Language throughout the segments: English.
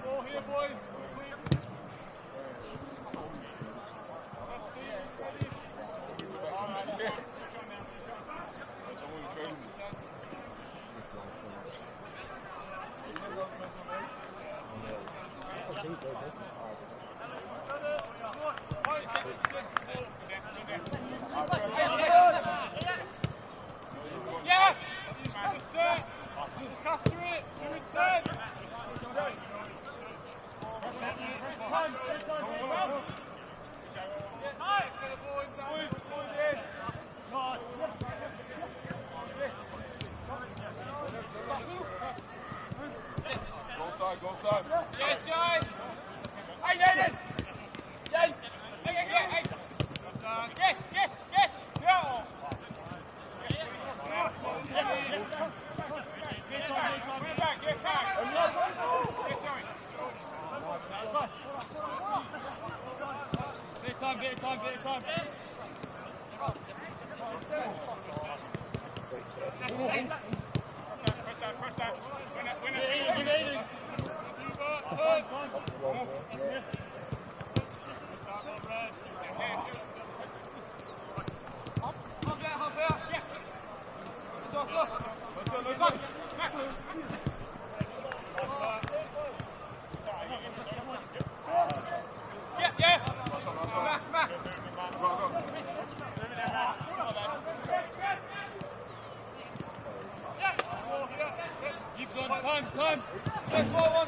Ball here, boys. Yeah! Capture it! 2 and 10! Go side. Yes, Jay! Hey, Nathan! Jay! Hey! Yes! Yeah! Get back! Bit of time. Press that. Win it. Time. Let's go, one.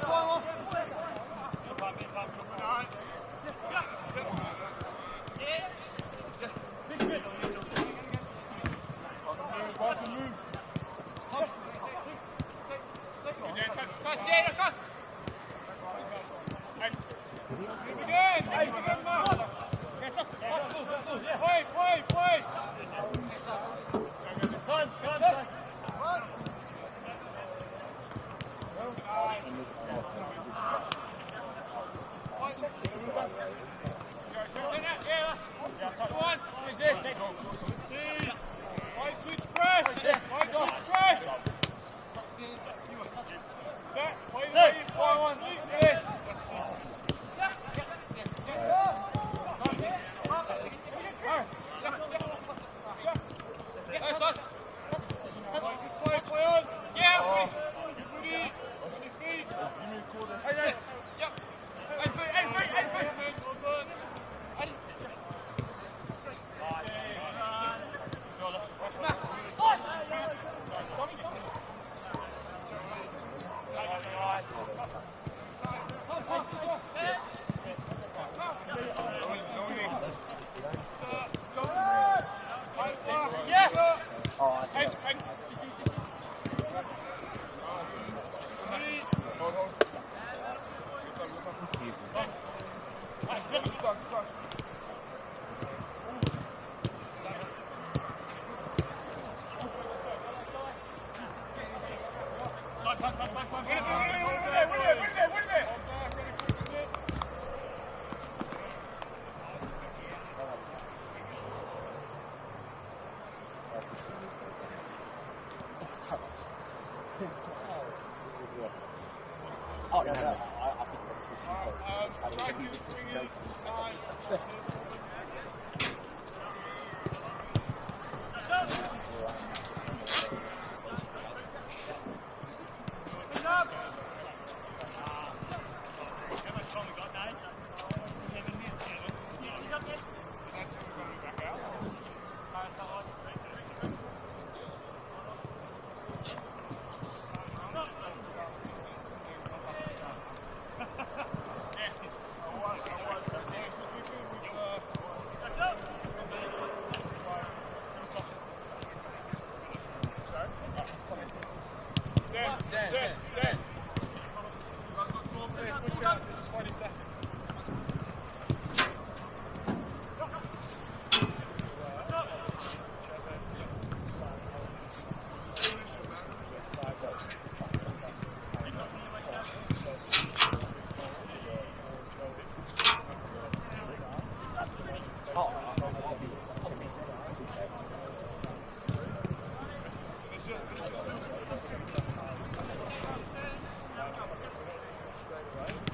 Right?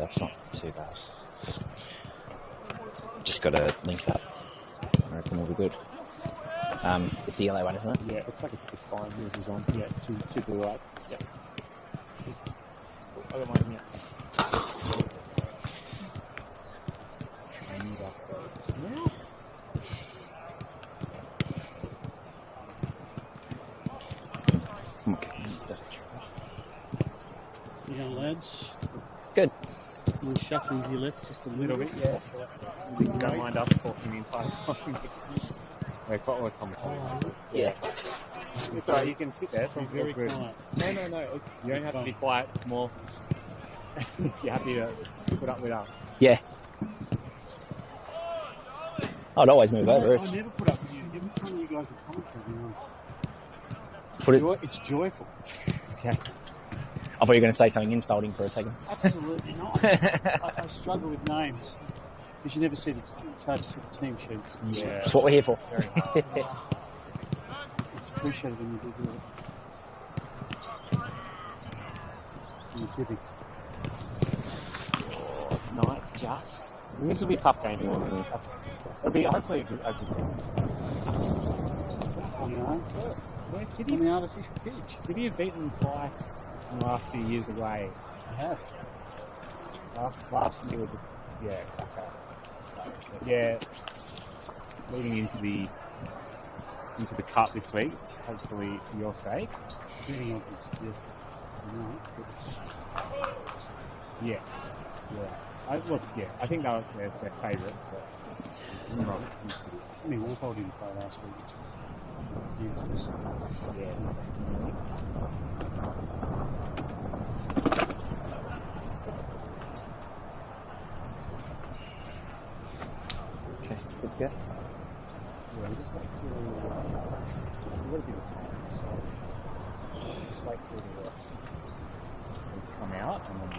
it's not too bad. Just got to link up. I reckon we'll be good. It's the yellow one, isn't it? Yeah, it looks like it's fine. Yours is on. Yeah, two blue lights. Yeah. I don't mind, yeah. Okay. You know, lads, Good. we'll shuffle to your left just a little bit. Yeah. You don't mind us talking the entire time. We're commentating. Yeah. It's alright, you can sit there. It's all Very good. quiet. No. You don't have to be quiet. It's more if you're happy to put up with us. Yeah. I'd always move over. I It's never put up with you. Every time you guys are commentating, put it. it's joyful. Okay. I thought you were going to say something insulting for a second. Absolutely not. I struggle with names. Because you never see it's hard to see the team sheets. Yeah. That's what we're here for. Very hard. It's appreciated when you do it. And you're tipping. Nice, just. This will be a tough game for me. It'll be hopefully a good game. You know, Where on City? the artificial pitch. City have beaten them twice in the last 2 years away. I have. Last year was okay. Yeah, leading into the cup this week, hopefully for your sake. Betting odds is suggested. Yes. Yeah. I think they're favourites, but I'm wrong. Tony Walpole didn't play last week. It's due to this. Okay. Good to go. Yeah, we just wait till a little bit of time. So just wait till the refs come out and then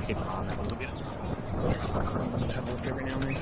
keep an eye on that a little bit. Just have a look every now and then.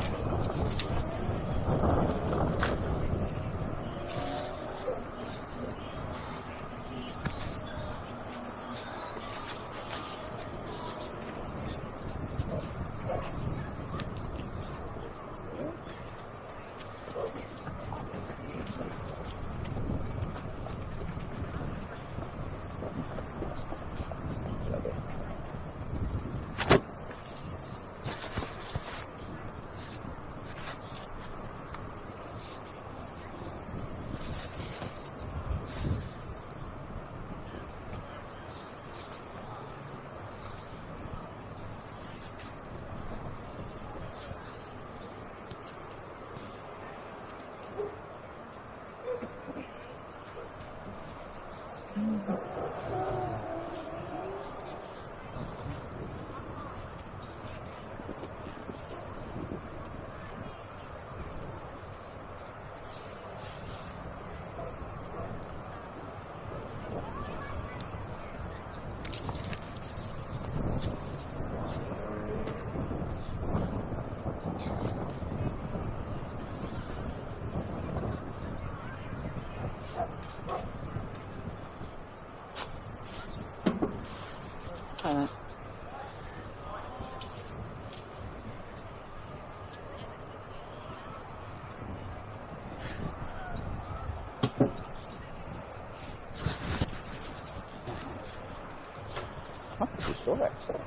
Not too sure, actually.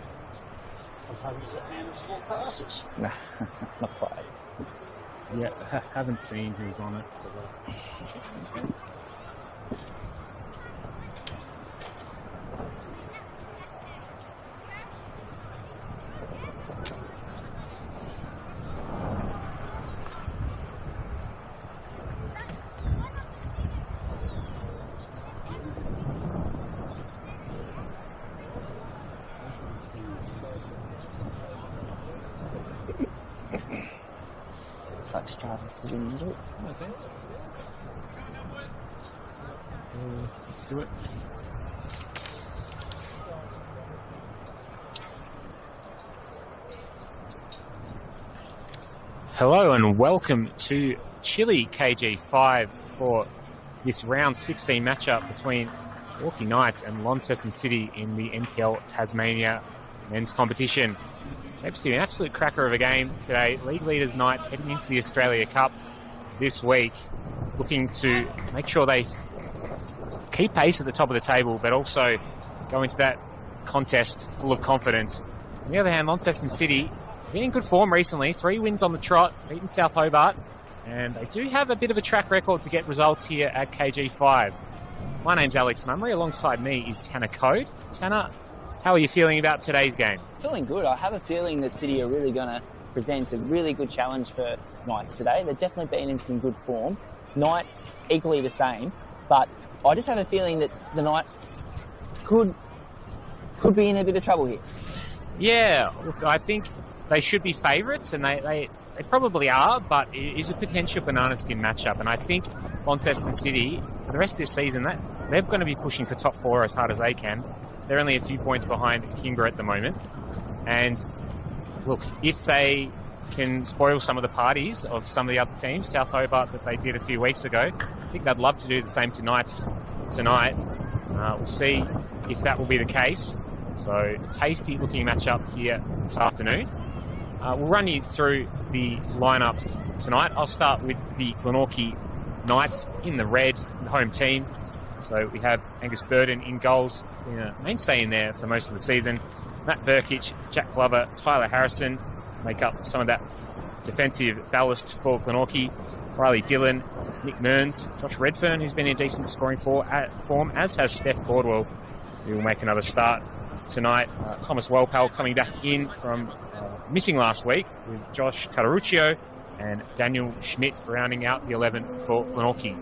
I was hoping that man of small passes. Nah, not quite. Yeah, haven't seen who's on it. That's good. Looks like Stratus is in the middle. Okay. Let's do it. Hello and welcome to Chile KG5 for this round 16 matchup between Glenorchy Knights and Launceston City in the NPL Tasmania men's competition. Shapes to be an absolute cracker of a game today. League leaders Knights heading into the Australia Cup this week, looking to make sure they keep pace at the top of the table, but also go into that contest full of confidence. On the other hand, Launceston City been in good form recently. 3 wins on the trot, beaten South Hobart, and they do have a bit of a track record to get results here at KG5. My name's Alex Mummery. Alongside me is Tanner Code. Tanner, how are you feeling about today's game? Feeling good. I have a feeling that City are really going to present a really good challenge for Knights today. They've definitely been in some good form. Knights equally the same, but I just have a feeling that the Knights could be in a bit of trouble here. Yeah, look, I think they should be favourites, and they probably are, but it is a potential banana skin matchup. And I think Launceston City, for the rest of this season, they're going to be pushing for top 4 as hard as they can. They're only a few points behind Kingborough at the moment. And look, if they can spoil some of the parties of some of the other teams, South Hobart that they did a few weeks ago, I think they'd love to do the same to Knights tonight. We'll see if that will be the case. So, tasty looking matchup here this afternoon. We'll run you through the lineups tonight. I'll start with the Glenorchy Knights in the red, the home team. So we have Angus Burden in goals, been a mainstay in there for most of the season. Matt Burkic, Jack Glover, Tyler Harrison make up some of that defensive ballast for Glenorchy. Riley Dillon, Nick Mearns, Josh Redfern, who's been in decent scoring form, as has Steph Caldwell, who will make another start tonight. Thomas Welpel coming back in from missing last week, with Josh Cataruccio and Daniel Schmidt rounding out the 11 for Glenorchy.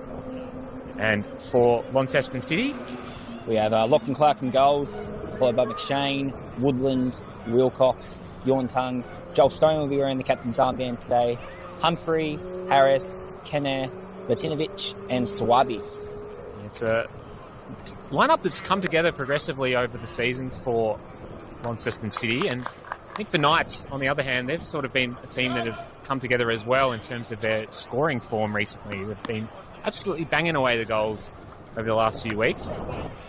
And for Launceston City, we have Lachlan Clark in goals, followed by McShane, Woodland, Wilcox, Yorntung. Joel Stone will be wearing the captain's armband today. Humphrey, Harris, Kenner, Latinovic, and Swabi. It's a lineup that's come together progressively over the season for Launceston City, and I think for Knights, on the other hand, they've sort of been a team that have come together as well in terms of their scoring form recently. They've been absolutely banging away the goals over the last few weeks.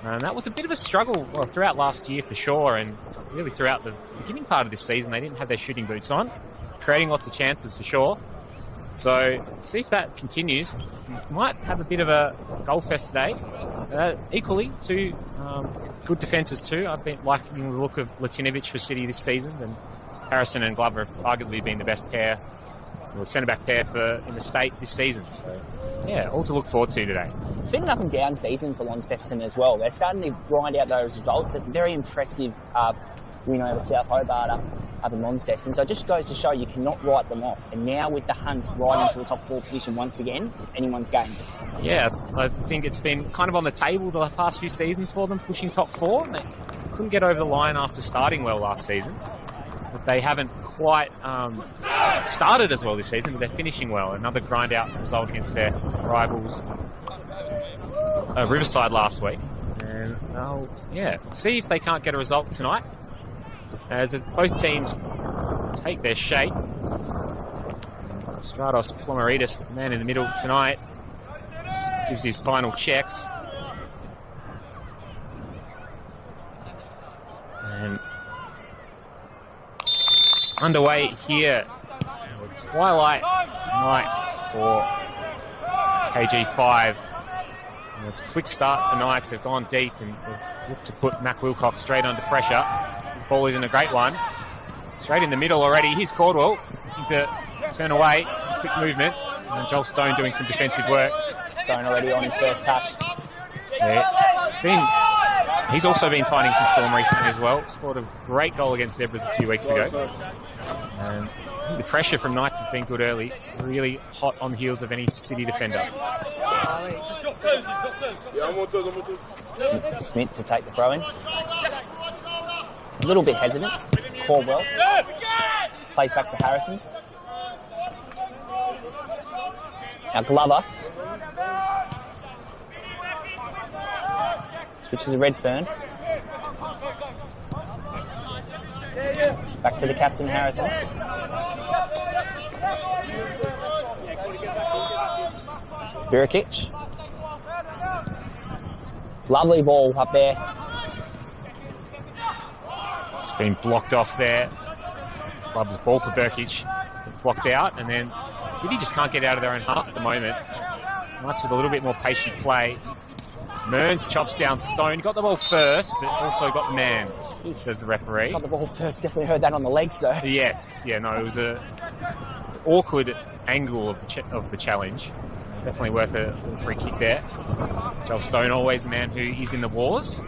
And that was a bit of a struggle throughout last year for sure, and really throughout the beginning part of this season. They didn't have their shooting boots on, creating lots of chances for sure. So see if that continues. Might have a bit of a goal fest today. Equally, 2 good defences too. I've been liking the look of Latinovic for City this season, and Harrison and Glover have arguably been the best pair, or centre-back pair in the state this season. So, yeah, all to look forward to today. It's been an up and down season for Launceston as well. They're starting to grind out those results. A very impressive win over South Hobart up in Launceston. So it just goes to show you cannot write them off. And now with the hunt right into the top 4 position once again, it's anyone's game. Yeah, I think it's been kind of on the table the past few seasons for them, pushing top 4. They couldn't get over the line after starting well last season. But they haven't quite started as well this season, but they're finishing well. Another grind out result against their rivals Riverside last week. And see if they can't get a result tonight, as both teams take their shape. Stratos Plomaridis, the man in the middle tonight, gives his final checks. And underway here, twilight night for KG5. And it's a quick start for Knights. They've gone deep and they've looked to put Mac Wilcox straight under pressure. His ball isn't a great one. Straight in the middle already. Here's Caldwell looking to turn away. Quick movement. And Joel Stone doing some defensive work. Stone already on his first touch. Yeah, he's also been finding some form recently as well. Scored a great goal against Zebras a few weeks ago. And the pressure from Knights has been good early. Really hot on the heels of any City defender. Smith to take the throw in. A little bit hesitant. Caldwell plays back to Harrison. Now Glover. Switches to Redfern. Back to the captain, Harrison. Burikic. Lovely ball up there. It's been blocked off there. Glover's ball for Burikic. It's blocked out, and then City just can't get out of their own half at the moment. Knights with a little bit more patient play. Mearns chops down Stone. Got the ball first, but also got the man, says the referee. Got the ball first. Definitely heard that on the legs, though. Yes. Yeah, no, it was a awkward angle of the challenge. Definitely worth a free kick there. Joel Stone, always a man who is in the wars.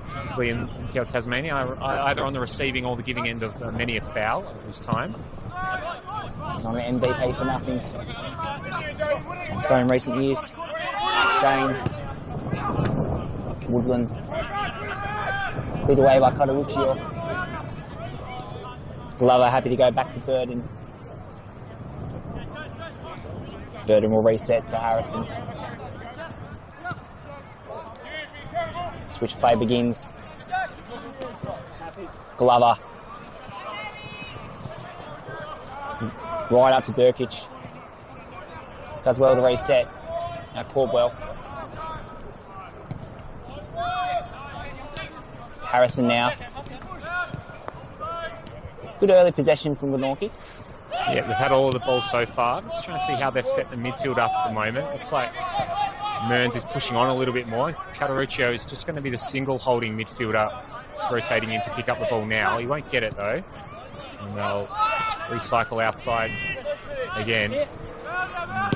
Typically in NPL Tasmania, either on the receiving or the giving end of many a foul at this time. He's on the MVP for nothing. Stone in recent years. Shane. Woodland. Cleared away by Cotaruccio. Glover happy to go back to Burden. Burden will reset to Harrison. Switch play begins. Glover. Right up to Burkic. Does well to reset. Now Caldwell. Harrison now. Good early possession from Glenorchy. Yeah, they've had all of the ball so far. Just trying to see how they've set the midfield up at the moment. Looks like Mearns is pushing on a little bit more. Cataruccio is just going to be the single holding midfielder rotating in to pick up the ball now. He won't get it though. And they'll recycle outside again.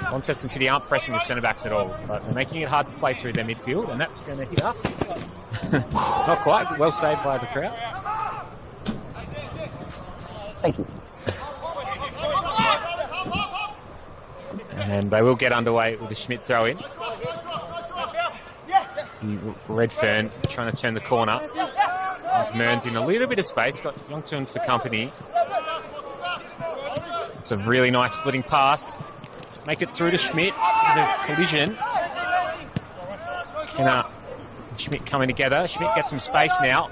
Launceston City aren't pressing the centre-backs at all, but they're making it hard to play through their midfield, and that's going to hit us. Not quite. Well saved by the crowd. Thank you. And they will get underway with the Schmidt throw-in. Redfern trying to turn the corner. There's Mearns in a little bit of space. Got Youngton for company. It's a really nice splitting pass. Let's make it through to Schmidt. The collision. Kenner and Schmidt coming together. Schmidt gets some space now.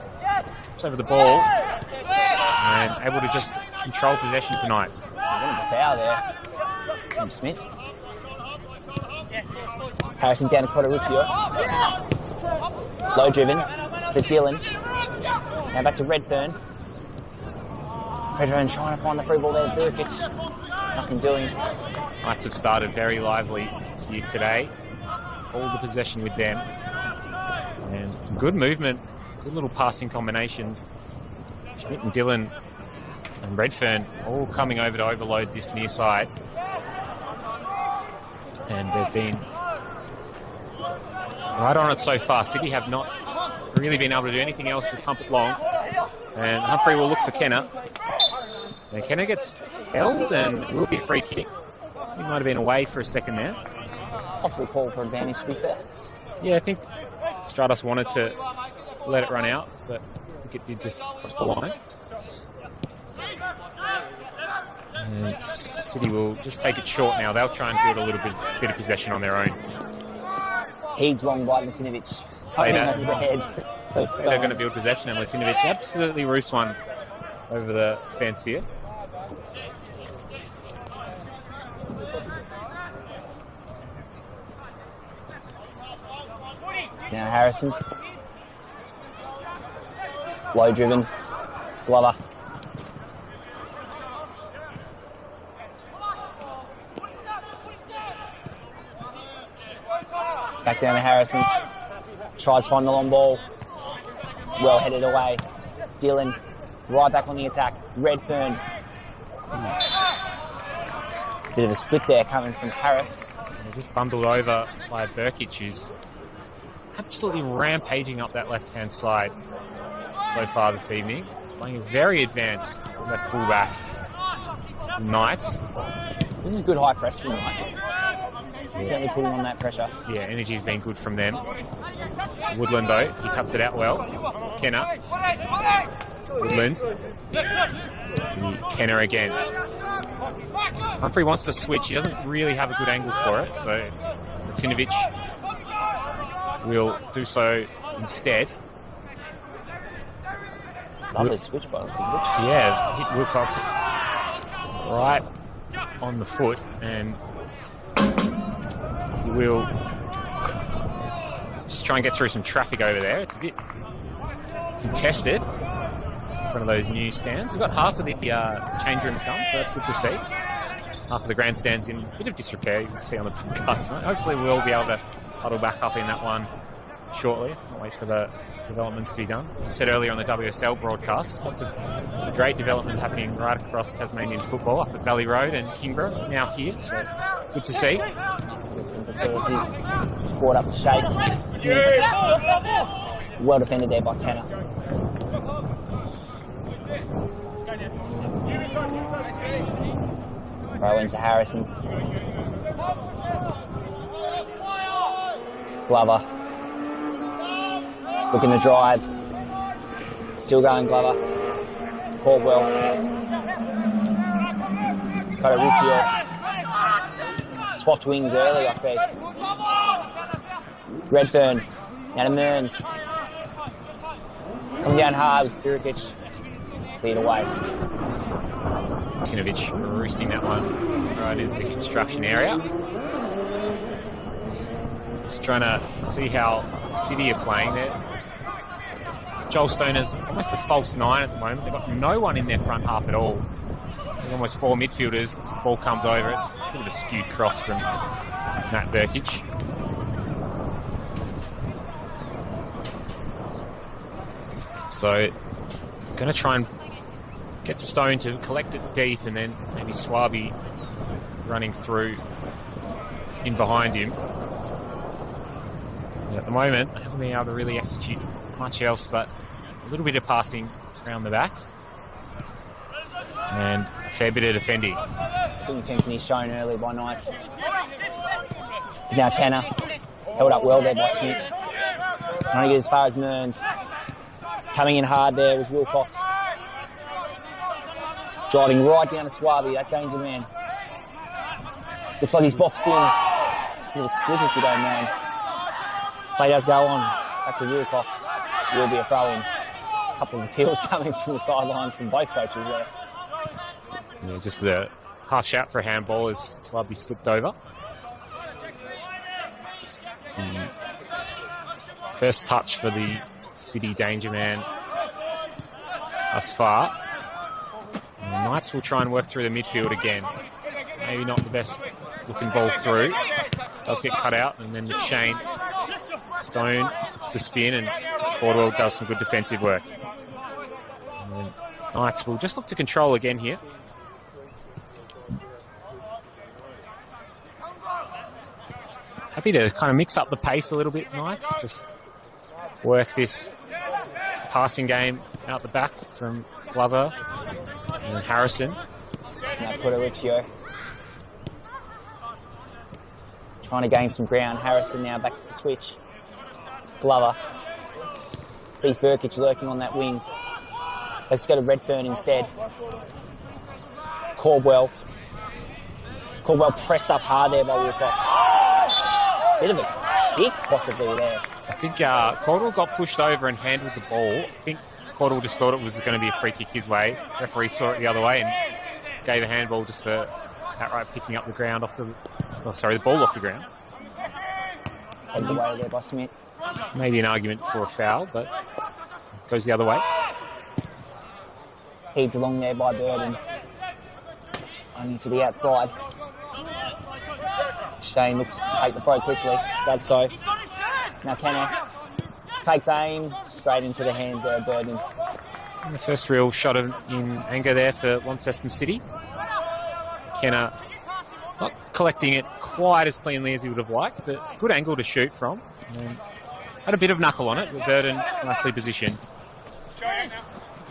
Trips over the ball. And able to just control possession for Knights. A foul there from Schmidt. Harrison down to Cotaruccio. Low driven to Dylan. Now back to Redfern. Redfern trying to find the free ball there. Burkic. Nothing doing. Knights have started very lively here today. All the possession with them. And some good movement. Good little passing combinations. Schmidt and Dylan and Redfern all coming over to overload this near side. And they've been right on it so far. City have not really been able to do anything else but pump it long. And Humphrey will look for Kenner. And Kenner gets held and will be a free kick. He might have been away for a second there. Possible call for advantage, to be fair. Yeah, I think Stratos wanted to let it run out, but I think it did just cross the line. And City will just take it short now. They'll try and build a little bit of possession on their own. Heaves long by Latinovic. Say that. Over the head. They're going to build possession, and Latinovic absolutely roosts one over the fence here. Now Harrison. Low driven. It's Glover. Back down to Harrison. Tries to find the long ball. Well headed away. Dylan. Right back on the attack. Redfern. Bit of a slip there coming from Harris. They're just bundled over by Burkic, who's absolutely rampaging up that left-hand side so far this evening. Playing very advanced left fullback. Knights. This is good high press from Knights. certainly putting on that pressure. Yeah, energy's been good from them. Woodland, though, he cuts it out well. It's Kenner. Woodland. Kenner again. Humphrey wants to switch. He doesn't really have a good angle for it, so Martinovic will do so instead. Lovely switch by Martinovic. Yeah, hit Wilcox right on the foot, and he will just try and get through some traffic over there. It's a bit contested. It's in front of those new stands. We've got half of the change rooms done, so that's good to see. Half of the grandstands in a bit of disrepair, you can see on the broadcast. Hopefully we'll be able to huddle back up in that one shortly. Can't wait for the developments to be done. As I said earlier on the WSL broadcast, lots of great development happening right across Tasmanian football, up at Valley Road and Kingborough, now here, so good to see. Get some facilities brought up to shape. Smith, well defended there by Kenner. Throw into Harrison. Glover. Looking to drive. Still going Glover. Caldwell. Got a Riccio. Swapped wings early, I see. Redfern. Now to Mearns. Come down hard with Spirikic. Cleared away. Martinovic roosting that one right into the construction area. Just trying to see how City are playing there. Joel Stoner's almost a false 9 at the moment. They've got no one in their front half at all. There's almost 4 midfielders. As the ball comes over, it's a bit of a skewed cross from Matt Burkic. So, going to try and get Stone to collect it deep, and then maybe Swaby running through in behind him. And at the moment, they haven't been able to really execute much else, but a little bit of passing around the back and a fair bit of defending. Good intensity shown early by Knights. It's now Kenner. Held up well there by Smith. Trying to get as far as Mearns. Coming in hard there was Wilcox. Driving right down to Swaby, that danger man. Looks like he's boxed in. A bit of a slip if you don't mind. Play does go on. Back to Wilcox. Will be a throw-in. A couple of appeals coming from the sidelines from both coaches there. Yeah, just a half shout for a handball as Swaby slipped over. It's the first touch for the City danger man thus far. And the Knights will try and work through the midfield again. It's maybe not the best looking ball through. Does get cut out, and then the chain. Stone looks to spin, and Caldwell does some good defensive work. And then Knights will just look to control again here. Happy to kind of mix up the pace a little bit, Knights. Just work this passing game out the back from Glover and Harrison. It's now Riccio. Trying to gain some ground. Harrison now back to the switch. Glover. Sees Burkic lurking on that wing. Let's go to Redfern instead. Caldwell. Caldwell pressed up hard there by Wilcox. Bit of a kick possibly there. I think Caldwell got pushed over and handled the ball. I think Caldwell just thought it was going to be a free kick his way. Referee saw it the other way and gave a handball just for outright picking up the ground off the... Oh, sorry, the ball off the ground. Headed away there by Smith. Maybe an argument for a foul, but goes the other way. Heaved along there by Burden. Only to the outside. Shane looks to take the throw quickly. Does so. Now Kenner takes aim straight into the hands there of Burden. And the first real shot in anger there for Launceston City. Kenner not collecting it quite as cleanly as he would have liked, but good angle to shoot from. And had a bit of knuckle on it, with Burden nicely positioned.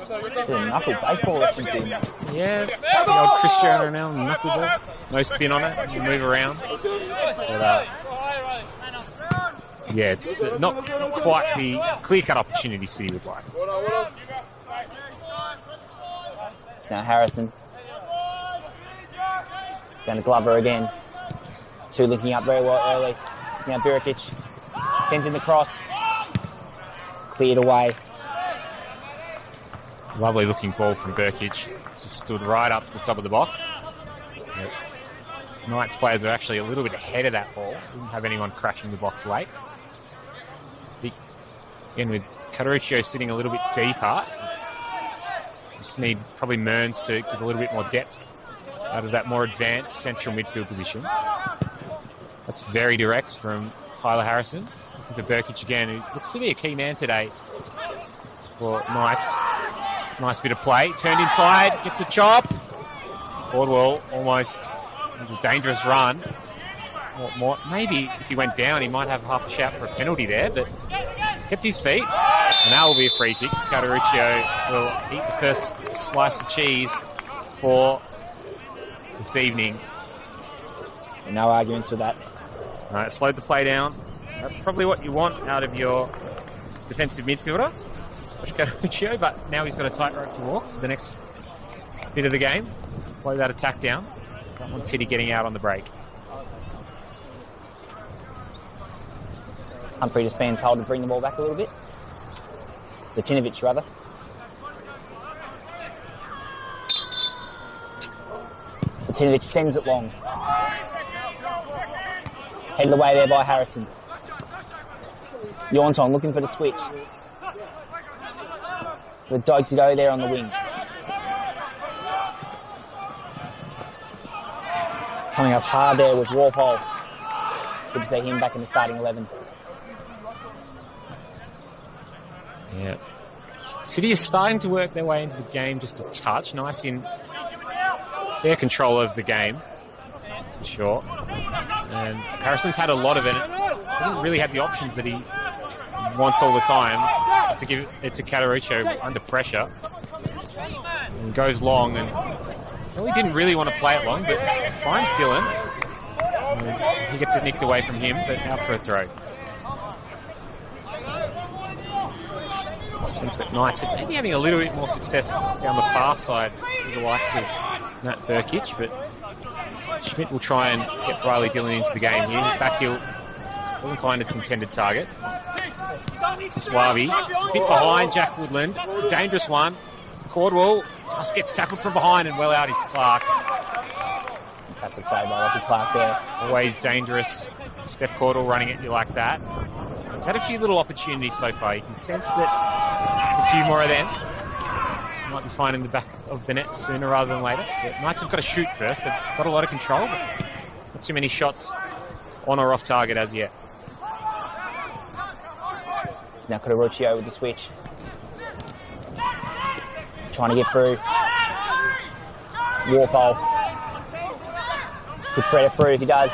Bit of knuckle baseball reference in. Yeah, the old Cristiano Ronaldo knuckleball. No spin on it, you move around. But, yeah, it's not quite the clear-cut opportunity City would like. It's now Harrison. Down to Glover again. Two linking up very well early. It's now Birikic. Sends in the cross. Cleared away. Lovely looking ball from Birikic. Just stood right up to the top of the box. Yep. Knights players were actually a little bit ahead of that ball. Didn't have anyone crashing the box late. I think, again, with Caruccio sitting a little bit deeper, just need probably Mearns to give a little bit more depth out of that more advanced central midfield position. That's very direct from Tyler Harrison. Looking for Birikic again, who looks to be a key man today for Knights. It's a nice bit of play. Turned inside, gets a chop. Cordwell almost a dangerous run. Maybe if he went down, he might have half a shout for a penalty there, but he's kept his feet. And that will be a free kick. Caruccio will eat the first slice of cheese for this evening. And no arguments with that. All right, slowed the play down. That's probably what you want out of your defensive midfielder, Josh Caruccio, but now he's got a tight rope to walk for the next bit of the game. Slow that attack down. Don't want City getting out on the break. Humphrey just being told to bring the ball back a little bit. Latinovic, rather. Latinovic sends it long. Headed away there by Harrison. Yawnton looking for the switch. With Dogsy there on the wing. Coming up hard there was Walpole. Good to see him back in the starting 11. Yeah. City is starting to work their way into the game just a touch. Nice in fair control of the game, that's for sure. And Harrison's had a lot of it. Hasn't really had the options that he wants all the time to give it to Caruccio under pressure. And goes long, and so he didn't really want to play it long, but finds Dylan. And he gets it nicked away from him, but now for a throw. Sense that Knights are maybe having a little bit more success down the far side with the likes of Matt Birikic, but Schmidt will try and get Riley Dillon into the game here. His back heel doesn't find its intended target. Swabi, it's a bit behind Jack Woodland. It's a dangerous one. Cordwell just gets tackled from behind, and well out is Clark. Fantastic save by Lockie Clark there. Always dangerous. Steph Cordwell running at you like that. He's had a few little opportunities so far. You can sense that it's a few more of them. Might be finding the back of the net sooner rather than later. But Knights have got to shoot first. They've got a lot of control, but not too many shots on or off target as yet. It's now Caruccio with the switch. Trying to get through. Warpole. Could thread it through if he does.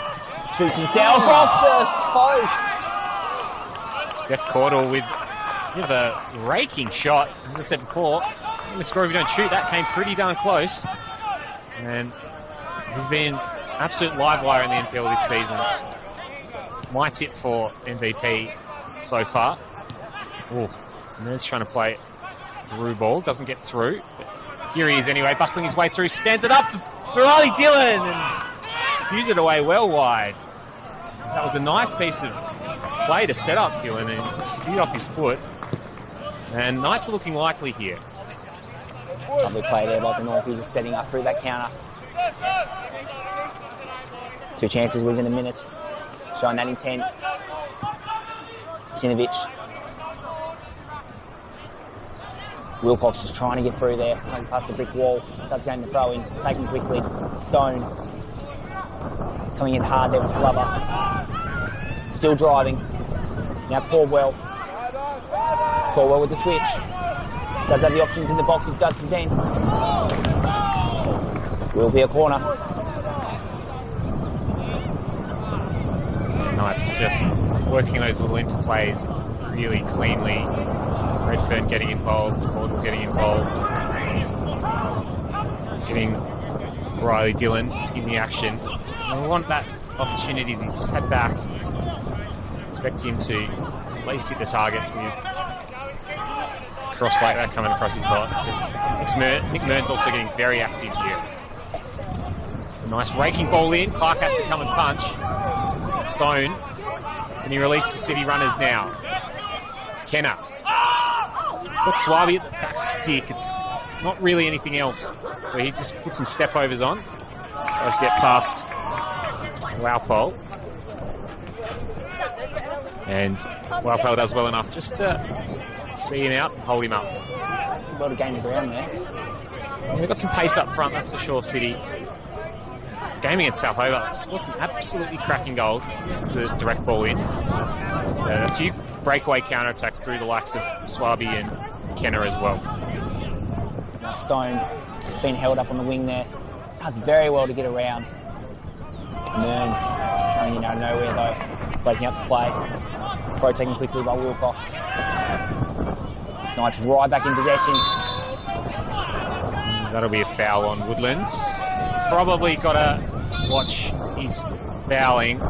Shoots himself off the post. Steph Cordwell with a raking shot. As I said before, the score if you don't shoot, that came pretty darn close. And he's been absolute live wire in the NPL this season. Might hit for MVP so far. Ooh, and there's trying to play through ball. Doesn't get through. But here he is anyway, bustling his way through. Stands it up for Riley Dillon. And skews it away well wide. That was a nice piece of play to set up Dillon and just skewed off his foot. And Knights are looking likely here. Lovely play there by Glenorchy, just setting up through that counter. Two chances within a minute. Showing that intent. Tinovic. Wilcox just trying to get through there, coming past the brick wall. Does gain the throw in, taken quickly. Stone. Coming in hard there was Glover. Still driving. Now Caldwell. Caldwell with the switch. Does have the options in the box if it does present. Will be a corner. Knights just working those little interplays really cleanly. Redfern getting involved, Caldwell getting involved, getting Riley Dillon in the action. And we want that opportunity that he just had back. Expect him to at least hit the target with cross like that coming across his box. Nick Mearns also getting very active here. It's a nice raking ball in. Clark has to come and punch. Stone. Can he release the City runners now? It's Kenner. It's got Swaby at the back stick. It's not really anything else. So he just put some step overs on. Tries to get past Walpole. And Walpole does well enough just to see him out and hold him up. A lot of gain of ground there. And they've got some pace up front, that's for sure, City. Game against South Hobart scored some absolutely cracking goals to direct ball in. A few breakaway counter-attacks through the likes of Swaby and Kenner as well. Now Stone has been held up on the wing there. Does very well to get around. Mearns coming in out of nowhere though. Breaking up the play. Throw taken quickly by Wilcox. Knights right back in possession. That'll be a foul on Woodlands. Probably got to watch his fouling.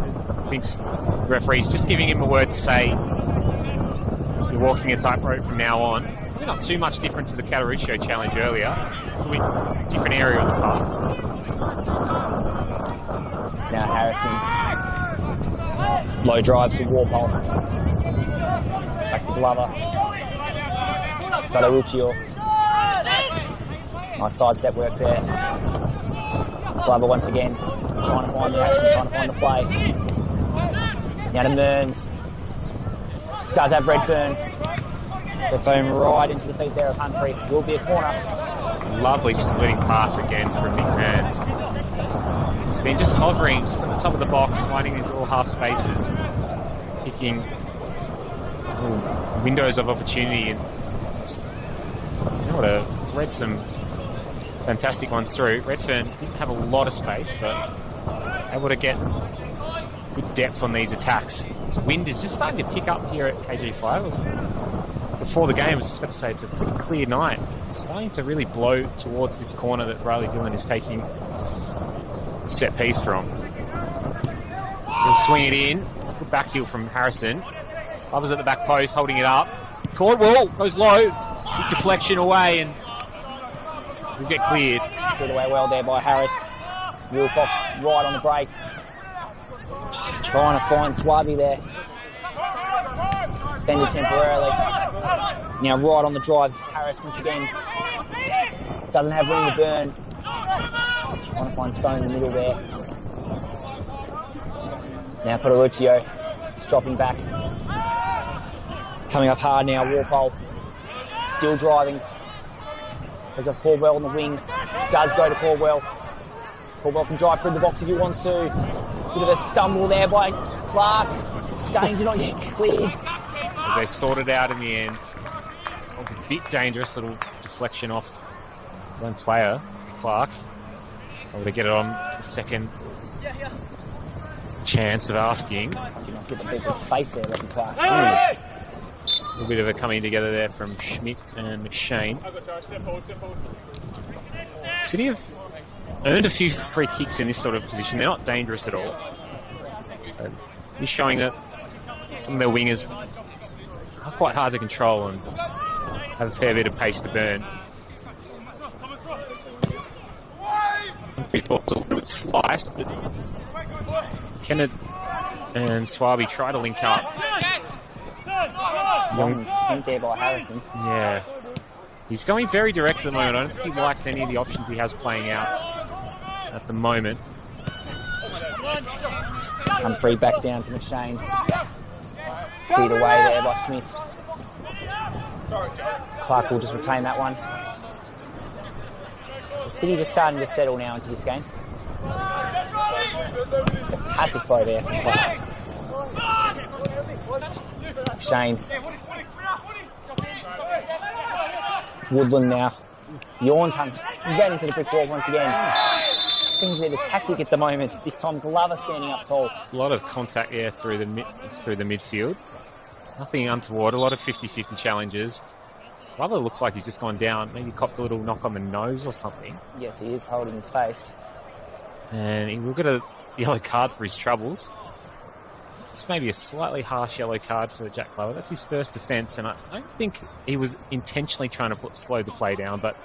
Thinks the referee's just giving him a word to say you're walking a tightrope from now on. Probably not too much different to the Cataruccio challenge earlier. Probably a different area of the park. It's now Harrison. Low drives to Walpole. Back to Glover. Cataruccio. Nice sidestep work there. Glover once again trying to find the action, trying to find the play. Now to Mearns. Does have Redfern. Redfern right into the feet there of Humphrey. Will be a corner. Lovely splitting pass again from Nick Mearns. It's been just hovering just at the top of the box, finding these little half spaces, picking windows of opportunity and just able to thread some fantastic ones through. Redfern didn't have a lot of space, but able to get good depth on these attacks. This wind is just starting to pick up here at KG5. Before the game, I was just about to say it's a pretty clear night. It's starting to really blow towards this corner that Riley Dillon is taking a set piece from. He'll swing it in. Good back heel from Harrison. Lovers at the back post, holding it up. Caldwell goes low. Good deflection away and will get cleared. Cleared away well there by Harris. Wilcox right on the break. Trying to find Swaby there. Defended temporarily. Now right on the drive. Harris once again. Doesn't have room to burn. Trying to find Stone in the middle there. Now Cataruccio. It's dropping back. Coming up hard now, Walpole. Still driving. Because of Caldwell on the wing. Does go to Caldwell. Caldwell can drive through the box if he wants to. Bit of a stumble there by Clark. Danger not yet cleared. As they sort it out in the end. It was a bit dangerous, little deflection off his own player, Clark. Able to get it on the second chance of asking. Did not get the bit of face there, Ricky Clark. A little bit of a coming together there from Schmidt and McShane. City have earned a few free kicks in this sort of position. They're not dangerous at all. He's showing that some of their wingers are quite hard to control and have a fair bit of pace to burn. This ball's a little bit sliced, but Kenneth and Swaby try to link up. Long hint there by Harrison. Yeah. He's going very direct at the moment. I don't think he likes any of the options he has playing out at the moment. Humphrey back down to McShane. Cleared away there by Smith. Clark will just retain that one. The City just starting to settle now into this game. Fantastic throw there from Clark. McShane. Woodland now. Yawns getting into the brick wall once again. Seems a bit of tactic at the moment. This time Glover standing up tall. A lot of contact there through the midfield. Nothing untoward. A lot of 50-50 challenges. Glover looks like he's just gone down. Maybe copped a little knock on the nose or something. Yes, he is holding his face. And he will get a yellow card for his troubles. It's maybe a slightly harsh yellow card for Jack Glover. That's his first defence, and I don't think he was intentionally trying to slow the play down, but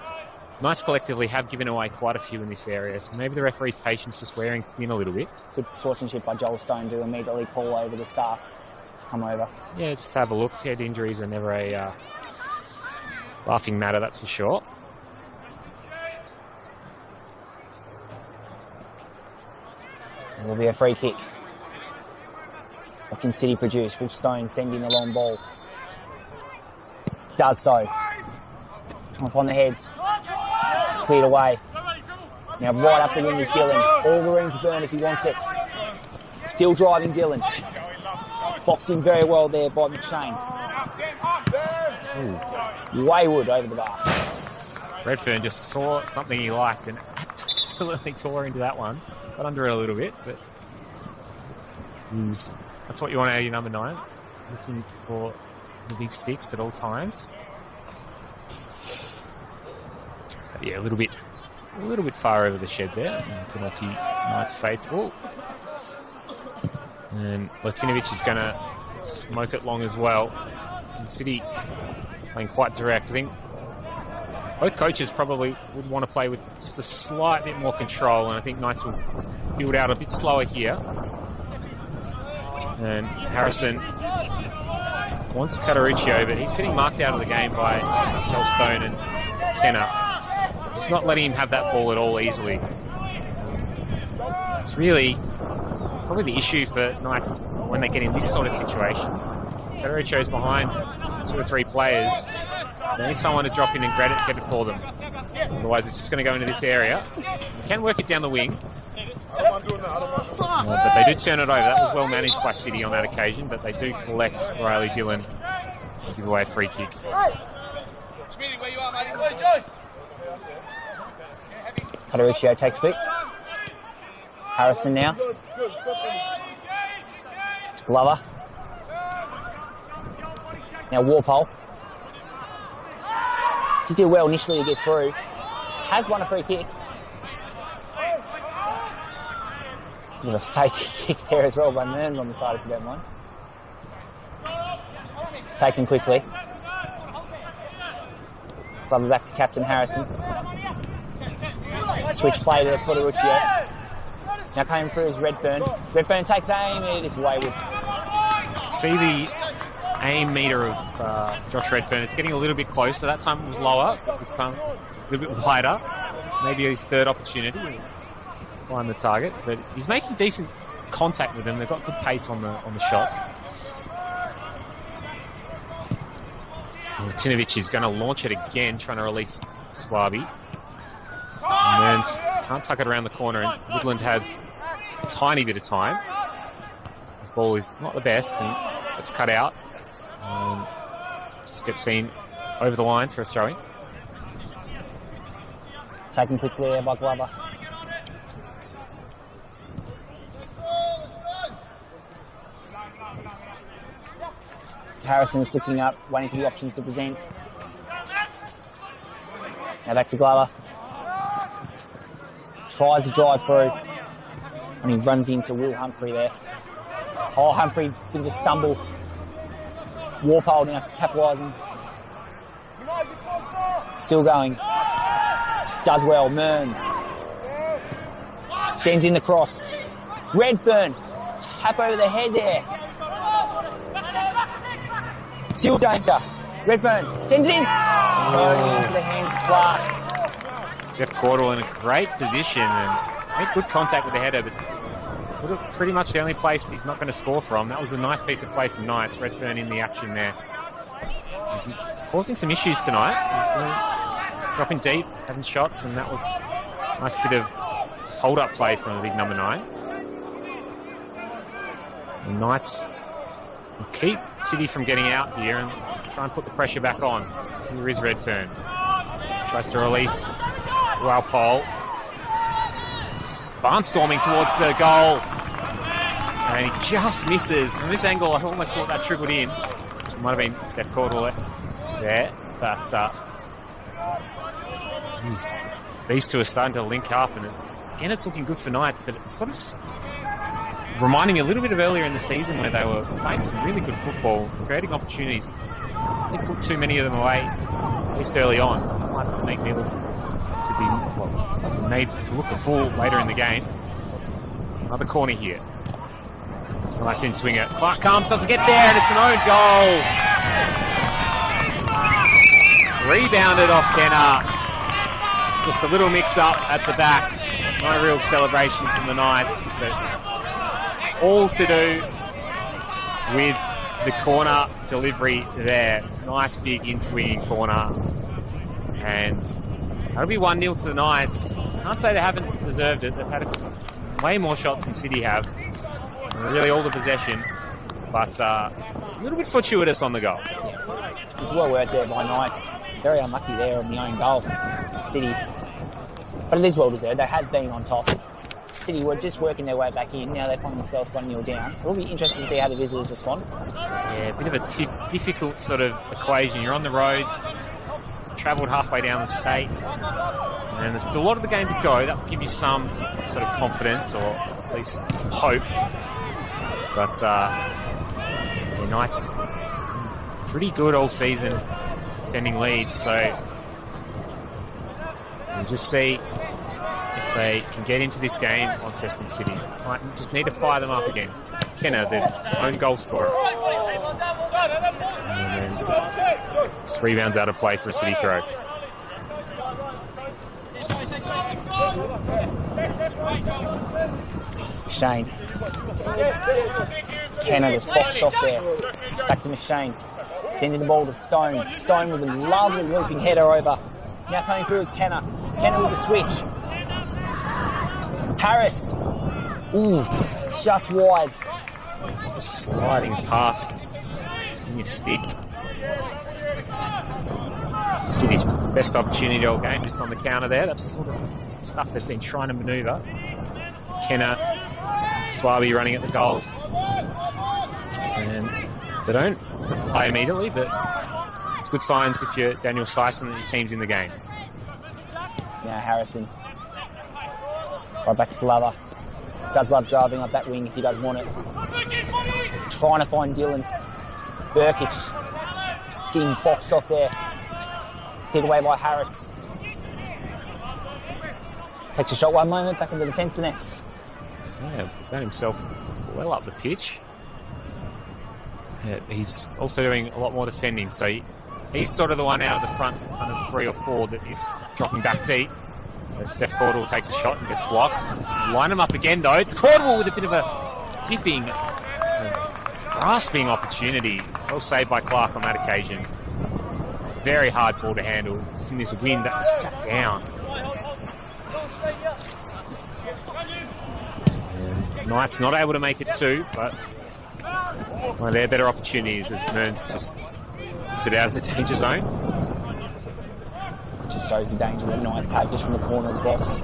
Knights collectively have given away quite a few in this area, so maybe the referee's patience just wearing thin a little bit. Good sportsmanship by Joel Stone to immediately call over the staff to come over. Yeah, just have a look. Head injuries are never a laughing matter, that's for sure. It will be a free kick. What can City produce? Will Stone send in the long ball? Does so. Trying to find the heads. Cleared away. Now right up the wing is Dylan. All the room to burn if he wants it. Still driving Dylan. Boxing very well there by McShane. Wayward over the bar. Redfern just saw something he liked and absolutely tore into that one. Got under it a little bit, but that's what you want out of your number 9. Looking for the big sticks at all times. But yeah, a little bit far over the shed there. Glenorchy Knights faithful. And Latinovic is going to smoke it long as well. And City playing quite direct. I think both coaches probably would want to play with just a slight bit more control, and I think Knights will build out a bit slower here. And Harrison wants Catariccio, but he's getting marked out of the game by Joel Stone and Kenner. Just not letting him have that ball at all easily. It's really probably the issue for Knights when they get in this sort of situation. Cataricio's behind 2 or 3 players, so they need someone to drop in and get it for them. Otherwise, it's just going to go into this area. You can work it down the wing. But they do turn it over. That was well managed by City on that occasion, but they do collect Riley Dillon, give away a free kick. Catariccio takes pick. Harrison now. Glover. Now Warpole. Did do well initially to get through. Has won a free kick. Bit of a fake kick there as well by Mearns on the side, if you don't mind. Taken quickly. Glover back to Captain Harrison. Switch play to Catariccio. Now coming through is Redfern. Redfern takes aim, it is wayward. See the aim meter of Josh Redfern. It's getting a little bit closer. That time it was lower. This time a little bit wider. Maybe his third opportunity to find the target. But he's making decent contact with them. They've got good pace on the shots. Latinovic is going to launch it again, trying to release Swaby. Mearns can't tuck it around the corner, and Woodland has a tiny bit of time. His ball is not the best, and it's cut out. Just gets seen over the line for a throw-in. Taken quickly there by Glover. Harrison's looking up, waiting for the options to present. Now back to Glover. Tries to drive through, and he runs into Will Humphrey there. Oh, Humphrey, bit of a stumble. Warpole now capitalising. Still going. Does well, Mearns. Sends in the cross. Redfern, tap over the head there. Still danger. Redfern sends it in. Going into the hands of Clark. Steph Cordell in a great position and made good contact with the header, but pretty much the only place he's not going to score from. That was a nice piece of play from Knights. Redfern in the action there. He's causing some issues tonight. He's dropping deep, having shots, and that was a nice bit of just hold-up play from the big number 9. The Knights will keep City from getting out here and try and put the pressure back on. Here is Redfern. Just tries to release Walpole. Barnstorming towards the goal. And he just misses. From this angle, I almost thought that trickled in. It might have been Steph Cordell there, but these two are starting to link up, and it's looking good for Knights, but it's sort of reminding me a little bit of earlier in the season where they were playing some really good football, creating opportunities. They put too many of them away, at least early on. It might make me look made to look a fool later in the game. Another corner here. It's a nice in-swinger. Clark Calms doesn't get there, and it's an own goal. Rebounded off Kenner. Just a little mix-up at the back. No real celebration from the Knights, but it's all to do with the corner delivery there. Nice big in-swinging corner. And that'll be 1-0 to the Knights. Can't say they haven't deserved it. They've had way more shots than City have. Really all the possession, but a little bit fortuitous on the goal. It was well worked there by Knights. Very unlucky there on the own goal for City. But it is well deserved. They had been on top. City were just working their way back in. Now they find themselves 1-0 down. So it'll be interesting to see how the visitors respond. Yeah, a bit of a difficult sort of equation. You're on the road, travelled halfway down the state, and there's still a lot of the game to go. That will give you some sort of confidence, or at least some hope. But the Knights pretty good all season defending leads, so we'll just see if they can get into this game. Launceston City might just need to fire them up again. Kenner, their own goal scorer. And then just rebounds out of play for a City throw. McShane. Kenner just boxed off there. Back to McShane. Sending the ball to Stone. Stone with a lovely looping header over. Now coming through is Kenner. Kenner with a switch. Harris. Ooh, just wide. Just sliding past in your stick. City's best opportunity all game, just on the counter there. That's sort of stuff they've been trying to manoeuvre. Kenner, Swaby running at the goals. And they don't play immediately, but it's good signs if you're Daniel Syson that your team's in the game. So now Harrison. Right back to Glover. Does love driving up that wing if he does want it. Trying to find Dylan. Burkic. Getting boxed off there. Hit away by Harris. Takes a shot one moment, back in the defence the next. Yeah, found himself well up the pitch. Yeah, he's also doing a lot more defending, so he's sort of the one out of the front, kind of 3 or 4 that is dropping back deep. Steph Cordell takes a shot and gets blocked. Line him up again, though. It's Cordell with a bit of a dipping, grasping opportunity. Well saved by Clark on that occasion. Very hard ball to handle. Just in this wind that just sat down. And Knights not able to make it 2, but one of their better opportunities as Mearns just gets it out of the danger zone. Just shows the danger that Knights have just from the corner of the box.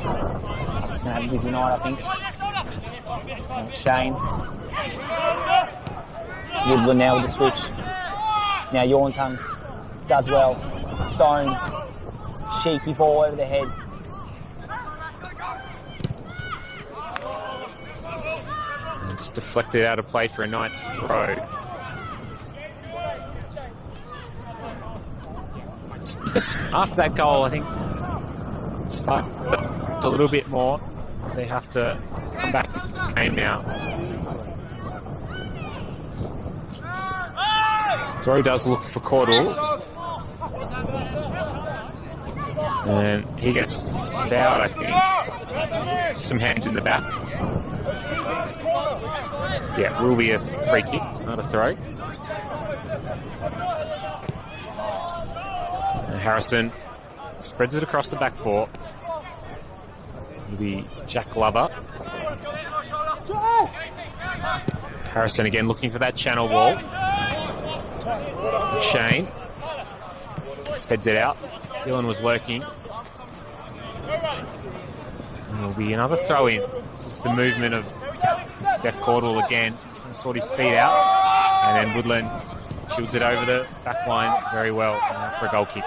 It's going to have a busy night, I think. Shane. Woodland now with the switch. Now Yornton does well. Stone. Cheeky ball over the head. And just deflected out of play for a Knights throw. Just after that goal, I think start a little bit more. They have to come back to this game now. Throw does look for Cordell. And he gets fouled, I think. Some hands in the back. Yeah, will be a free kick, not a throw. And Harrison spreads it across the back 4. It'll be Jack Glover. Harrison again looking for that channel ball. Shane just heads it out. Dylan was lurking. And there'll be another throw in. It's just the movement of Steph Cordell again, trying to sort his feet out. And then Woodland shields it over the back line very well for a goal kick.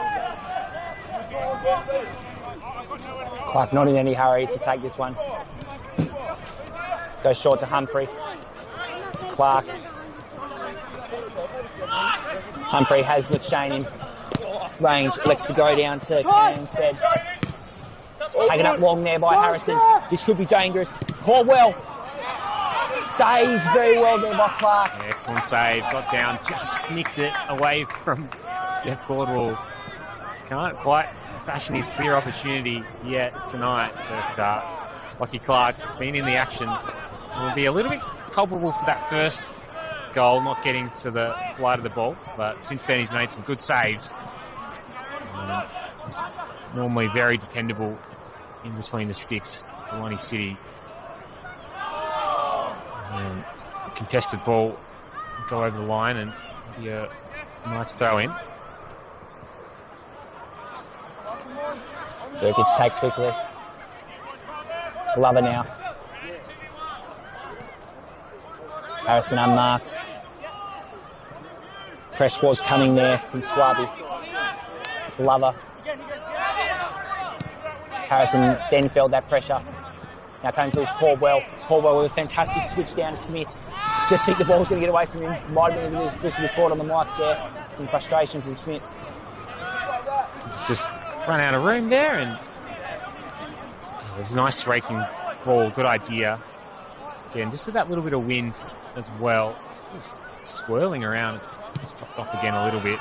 Clark not in any hurry to take this one. Goes short to Humphrey. It's Clark. Humphrey has McShane in range. Elects to go down to Cannon instead. Taken up long there by Harrison. This could be dangerous. Caldwell. Saved very well there by Clark. Yeah, excellent save. Got down, just snicked it away from Steph Caldwell. Can't quite fashion his clear opportunity yet tonight. But Lockie Clark has been in the action. Will be a little bit culpable for that first goal, not getting to the flight of the ball. But since then, he's made some good saves. He's normally very dependable in between the sticks for Lonnie City. Contested ball go over the line and be a nice throw in. Burkic takes quickly. Glover now. Harrison unmarked. Press was coming there from Swaby. It's Glover. Harrison then felt that pressure. Now coming through is Caldwell. Caldwell with a fantastic switch down to Smith. Just think the ball was going to get away from him. Might have been a bit explicitly caught on the mics there. In frustration from Smith. Just run out of room there, and it was a nice raking ball. Good idea. Again, just with that little bit of wind as well. Sort of swirling around. It's dropped off again a little bit.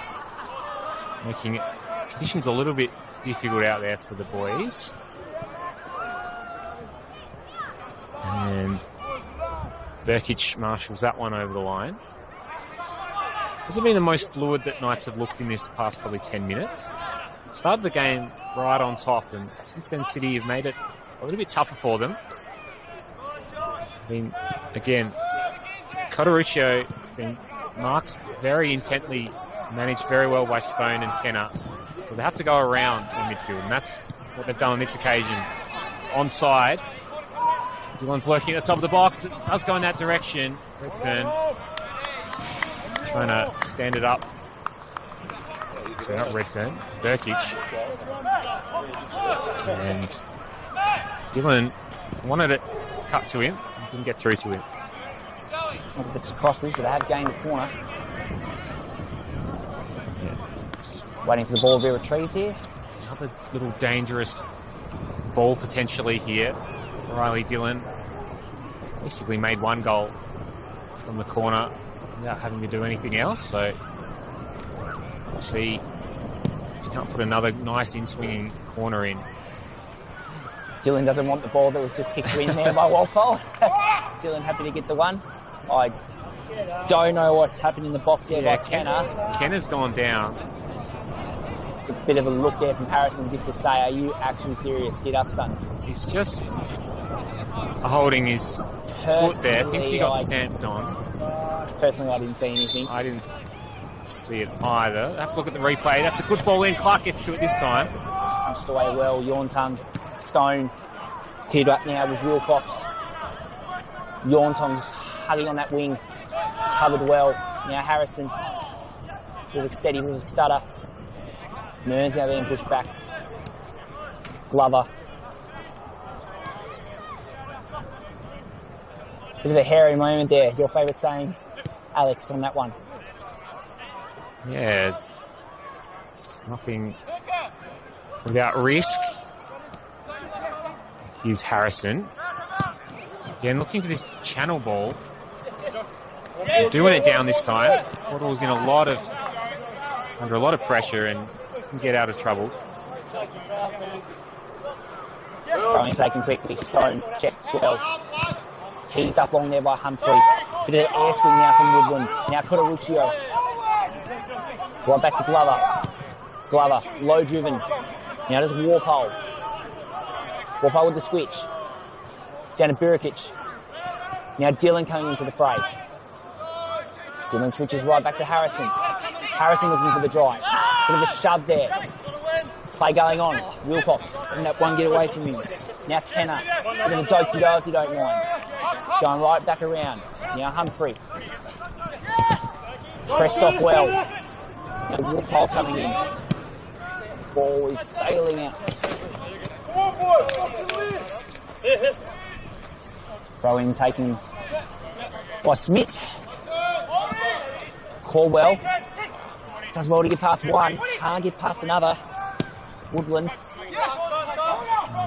Making conditions a little bit difficult out there for the boys. And Burkic marshals that one over the line. Hasn't been the most fluid that Knights have looked in this past probably 10 minutes. Started the game right on top, and since then City have made it a little bit tougher for them. I mean, again, Cotaruccio has been marked very intently, managed very well by Stone and Kenner. So they have to go around in midfield, and that's what they've done on this occasion. It's onside. Dillon's lurking at the top of the box. It does go in that direction. Redfern trying to stand it up. So not Redfern, Burkic. And Dillon wanted it cut to him. Didn't get through to him. Not the best crosses, but they have gained the corner. Just waiting for the ball to be retrieved here. Another little dangerous ball potentially here. Riley Dillon basically made one goal from the corner without having to do anything else. So we'll see if you can't put another nice in-swinging corner in. Dillon doesn't want the ball that was just kicked in there by Walpole. Dillon happy to get the one. I don't know what's happened in the box here by Kenner. Kenner's gone down. It's a bit of a look there from Harrison as if to say, are you actually serious? Get up, son. He's just holding his foot there. Thinks he got stamped on. Personally, I didn't see anything. I didn't see it either. Have to look at the replay. That's a good ball in. Clark gets to it this time. Punched away well. Yawnton, Stone, keyed up now with Wilcox. Yawnton's hugging on that wing. Covered well. Now Harrison with a steady, with a stutter. Mearns now being pushed back. Glover. Bit of a hairy moment there. Your favourite saying, Alex, on that one? Yeah, it's nothing without risk. Here's Harrison. Again, looking for this channel ball. Doing it down this time. Caldwell's in under a lot of pressure and can get out of trouble. Throwing taken quickly. Stone checks well. Heaved up long there by Humphrey. Bit of air swing now from Woodland. Now Cotaruccio. Right back to Glover. Glover, low driven. Now there's Warpole. Warpole with the switch. Down to Burkic. Now Dillon coming into the fray. Dillon switches right back to Harrison. Harrison looking for the drive. Bit of a shove there. Play going on. Wilcox, and that one get away from him. Now Kenner. Bit of a dozy go if you don't mind. Going right back around. Now Humphrey. Pressed off well. And Woodpile coming in. Ball is sailing out. Throw in taken by Smith. Caldwell does well to get past one. Can't get past another. Woodland.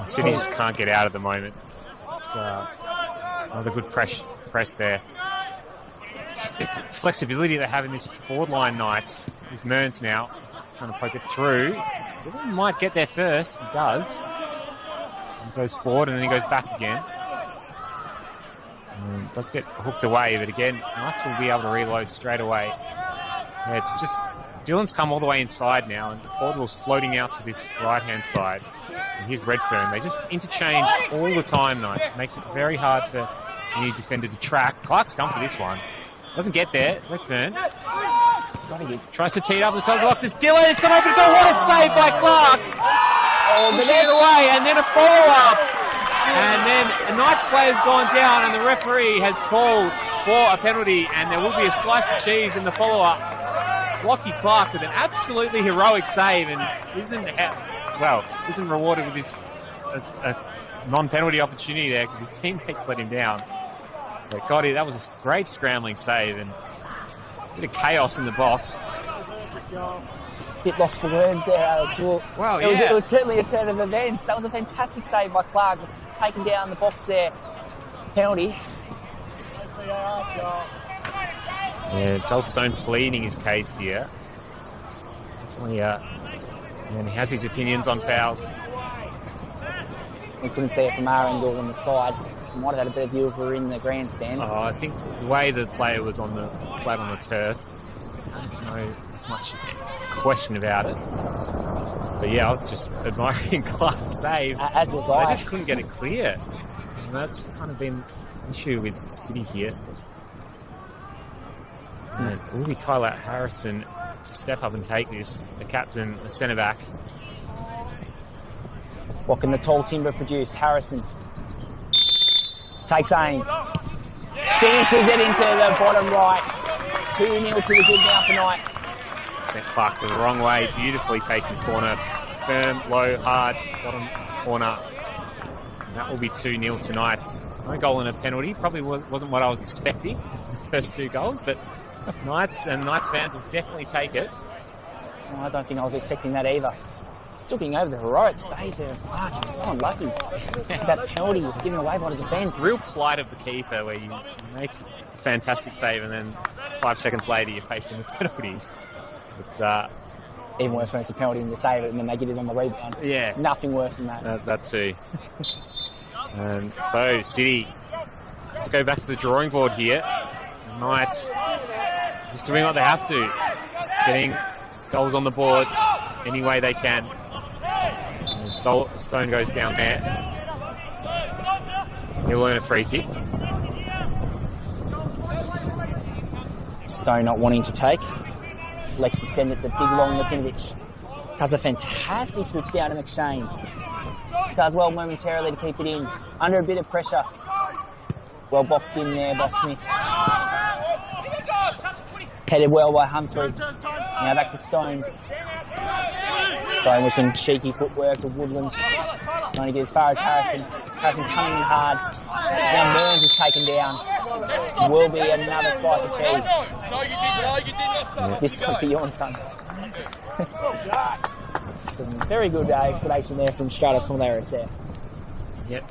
Sydney just can't get out at the moment. It's another good press there. It's the flexibility they have in this forward line Knights. There's Mearns now. He's trying to poke it through. Dylan might get there first. He does. He goes forward and then he goes back again. Does get hooked away, but again, Knights will be able to reload straight away. Yeah, it's just Dylan's come all the way inside now, and Caldwell's floating out to this right-hand side. And here's Redfern. They just interchange all the time, Knights. It makes it very hard for any defender to track. Clark's come for this one. Doesn't get there. Redfern tries to tee it up the top of the box. It's Dylan. It's going to open the door. What a save by Clark. Pushing it away, and then a follow-up. And then a Knights player's gone down, and the referee has called for a penalty, and there will be a slice of cheese in the follow-up. Lockie Clark with an absolutely heroic save, and isn't rewarded with this a non-penalty opportunity there because his teammates let him down. But God, that was a great scrambling save and a bit of chaos in the box. Bit lost for words there, Alex. Well, it was certainly a turn of events. That was a fantastic save by Clark, taking down the box there. Penalty. Yeah, Joel Stone pleading his case here. It's definitely, and he has his opinions on fouls. We couldn't see it from our angle on the side. We might have had a better view if we were in the grandstands. Oh, I think the way the player was flat on the turf, there's much question about it. But yeah, I was just admiring Clark's save. As was I. They just couldn't get it clear. And that's kind of been an issue with City here. And it will be Tyler Harrison to step up and take this. The captain, the centre back. What can the tall timber produce? Harrison takes aim. Finishes it into the bottom right. 2-0 to the good now for Knights. Sent Clark the wrong way. Beautifully taken corner. Firm, low, hard, bottom corner. And that will be 2-0 to Knights. No goal and a penalty. Probably wasn't what I was expecting for the first two goals, but Knights and Knights fans will definitely take it. I don't think I was expecting that either. Still getting over the heroic save there of Clark. He was so unlucky. That penalty was given away by the defence. Real plight of the keeper where you make a fantastic save and then 5 seconds later you're facing the penalty. But, even worse when it's a penalty and you save it and then they get it on the rebound. Yeah. Nothing worse than that. That too. And so City have to go back to the drawing board here. Knights just doing what they have to. Getting goals on the board any way they can. And Stone goes down there. He'll earn a free kick. Stone not wanting to take. Lexi send it to big long Latinovic. Does a fantastic switch down to McShane. Does well momentarily to keep it in. Under a bit of pressure. Well boxed in there by Smith. Headed well by Humphrey. Now back to Stone. Stone with some cheeky footwork to Woodland. Trying to get as far as Harrison. Harrison coming in hard. Now Mearns is taken down. Will be another slice of cheese. This one for you and son. Some very good explanation there from Stratus Polaris there. Yep.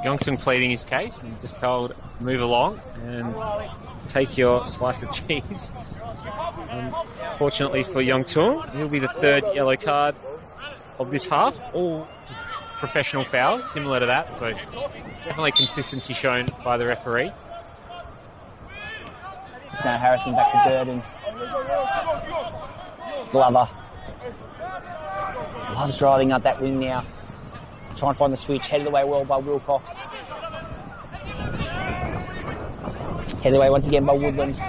Youngtung pleading his case and just told move along and take your slice of cheese. And fortunately for Youngtung, he'll be the third yellow card of this half. All professional fouls, similar to that, so definitely consistency shown by the referee. It's now Harrison back to Durden. Glover. Loves driving up that wing now. Try and find the switch. Headed away well by Wilcox. Headed away once again by Woodland.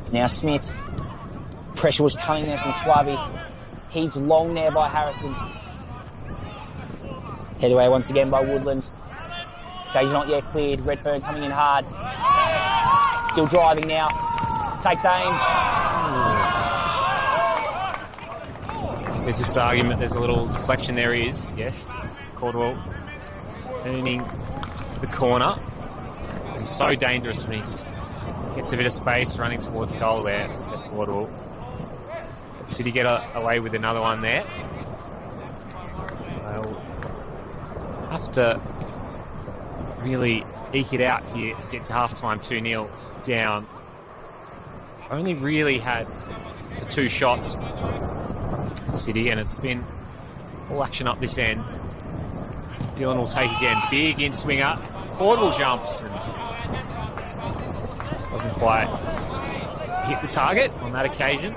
It's now Smith. Pressure was coming there from Swaby. Heaves long there by Harrison. Headed away once again by Woodland. Stage not yet cleared. Redfern coming in hard. Still driving now. takes aim. There's just an argument. There's a little deflection there. He is. Yes. Caldwell earning the corner. He's so dangerous when he just gets a bit of space running towards goal there. Steph Caldwell. City get away with another one there. They'll have to really eke it out here to get to half-time 2-0 down. Only really had the 2 shots City, and it's been all action up this end. Dillon will take again. Big in-swinger. Caldwell jumps and doesn't quite hit the target on that occasion.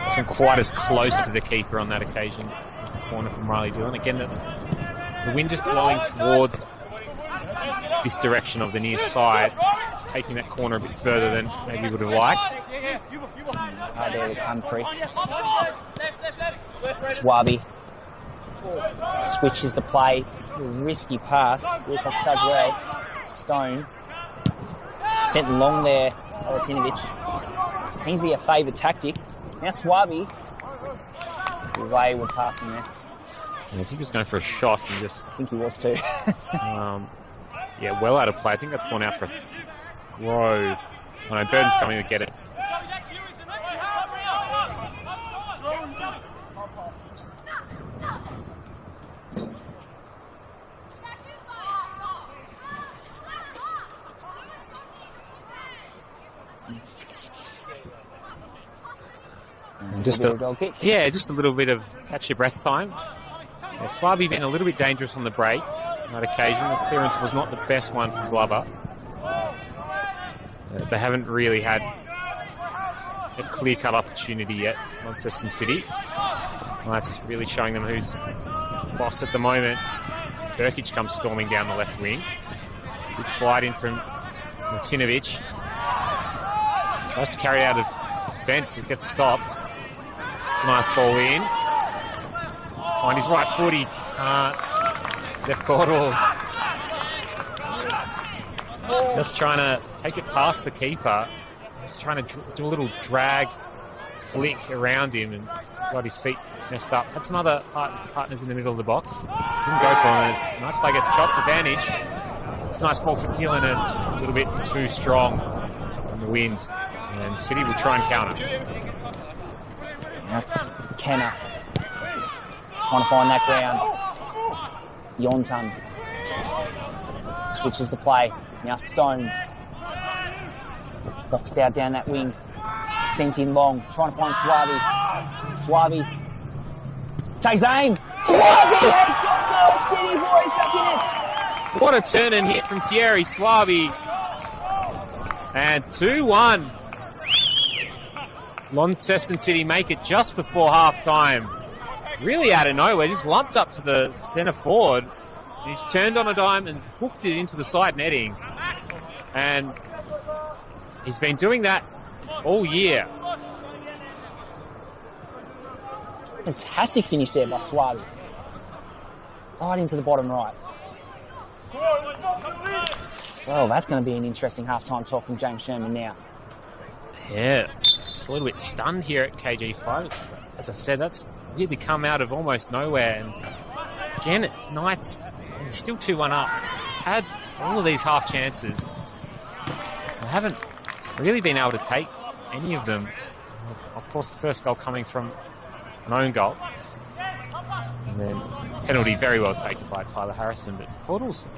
Wasn't quite as close to the keeper on that occasion. It's a corner from Riley Dillon. Again, the wind just blowing towards this direction of the near side. It's taking that corner a bit further than maybe he would have liked. There was Humphrey. Swaby switches the play. A risky pass. Wilcox does well. Stone sent long there. Olatinovic. Seems to be a favoured tactic. Now Swaby. Wayward passing there. I think he was going for a shot and just... I think he was too. Yeah, well out of play. I think that's gone out for a throw. Oh no, Burton's coming to get it. Just a goal kick. Yeah, just a little bit of catch your breath time. Yeah, Swaby been a little bit dangerous on the break on that occasion. The clearance was not the best one from Glover. They haven't really had a clear-cut opportunity yet, Launceston City. Well, that's really showing them who's boss at the moment. As Burkic comes storming down the left wing. Big slide in from Martinovic. Tries to carry it out of defence. It gets stopped. It's a nice ball in. Find his right foot. He can't. Steph Caldwell. Just trying to take it past the keeper. Just trying to do a little drag flick around him and got his feet messed up. Had some other partners in the middle of the box. Didn't go for him. Nice play, gets chopped. Advantage. It's a nice ball for Dillon. It's a little bit too strong on the wind. And City will try and counter. Now, Kenner trying to find that ground. Yonton switches the play. Now Stone boxed out down that wing. Sent in long. Trying to find Swaby. Swaby takes aim. Swaby has got the City boys back in it. What a turn and hit from Thierry Swaby. And 2-1. Launceston City make it just before half-time. Really out of nowhere, just lumped up to the centre forward. He's turned on a dime and hooked it into the side netting. And he's been doing that all year. Fantastic finish there by Swaby. Right into the bottom right. Well, that's going to be an interesting half-time talk from James Sherman now. Yeah, just a little bit stunned here at KG5. As I said, that's really come out of almost nowhere. And again, it's Knights, and still 2-1 up. Had all of these half chances. They haven't really been able to take any of them. Of course, the first goal coming from an own goal. And then penalty very well taken by Tyler Harrison. But Caudle's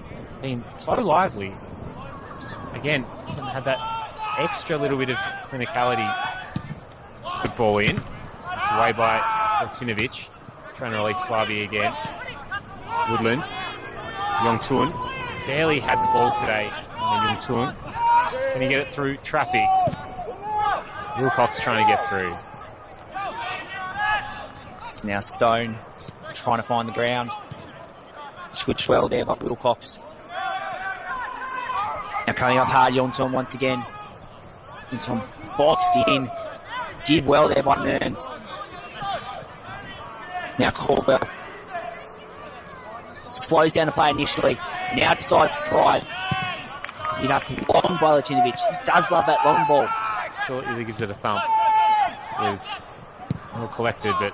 been so lively. Just, again, hasn't had that extra little bit of clinicality. It's a good ball in. It's away by Martinovic. Trying to release Swaby again. Woodland. Yongtun. Barely had the ball today. Yongtun. Can he get it through traffic? Wilcox trying to get through. It's now Stone trying to find the ground. Switched well there by Wilcox. Now coming up hard, Yongtun once again. Yongtun boxed in. Did well there by Mearns. Now Caldwell slows down the play initially. Now decides to drive. Hit up long by Latinovic. He does love that long ball. Absolutely gives it a thump. It was well collected, but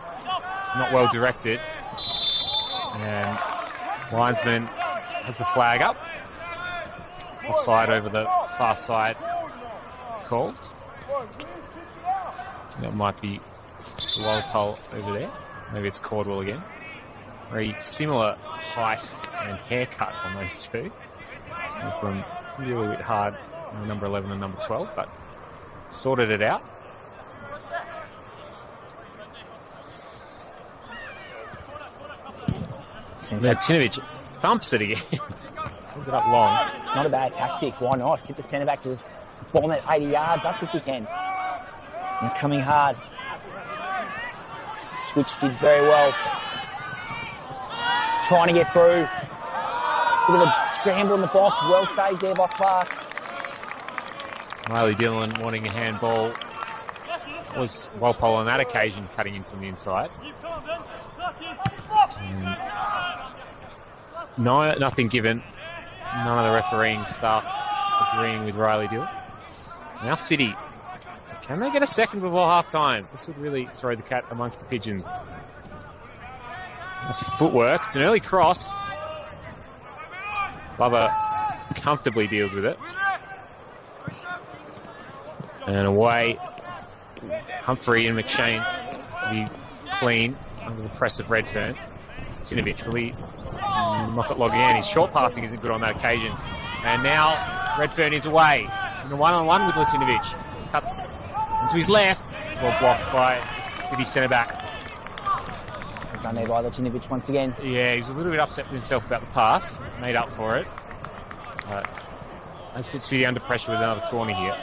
not well directed. And linesman has the flag up. Offside over the far side called. That might be Walpole over there. Maybe it's Caldwell again. Very similar height and haircut on those two. From really bit hard number 11 and number 12, but sorted it out. Tinovic thumps it again. Sends it up long. It's not a bad tactic. Why not? Get the centre back to just bomb it 80 yards up if you can. And coming hard. Switch did very well. Trying to get through. Bit of a scramble in the box. Well saved there by Clark. Riley Dillon wanting a handball. Was Walpole on that occasion cutting in from the inside. No, nothing given. None of the refereeing staff agreeing with Riley Dillon. Now City. Can they get a second before half-time? This would really throw the cat amongst the pigeons. Nice footwork. It's an early cross. Bubba comfortably deals with it. And away. Humphrey and McShane have to be clean under the press of Redfern. Tinovic will he knock it log again. His short passing isn't good on that occasion. And now Redfern is away. In a one-on-one with Latinovic. Cuts into his left. It's well blocked by City centre-back. Done there by Latinovic once again. Yeah, he was a little bit upset with himself about the pass. Made up for it. Let's put City under pressure with another corner here.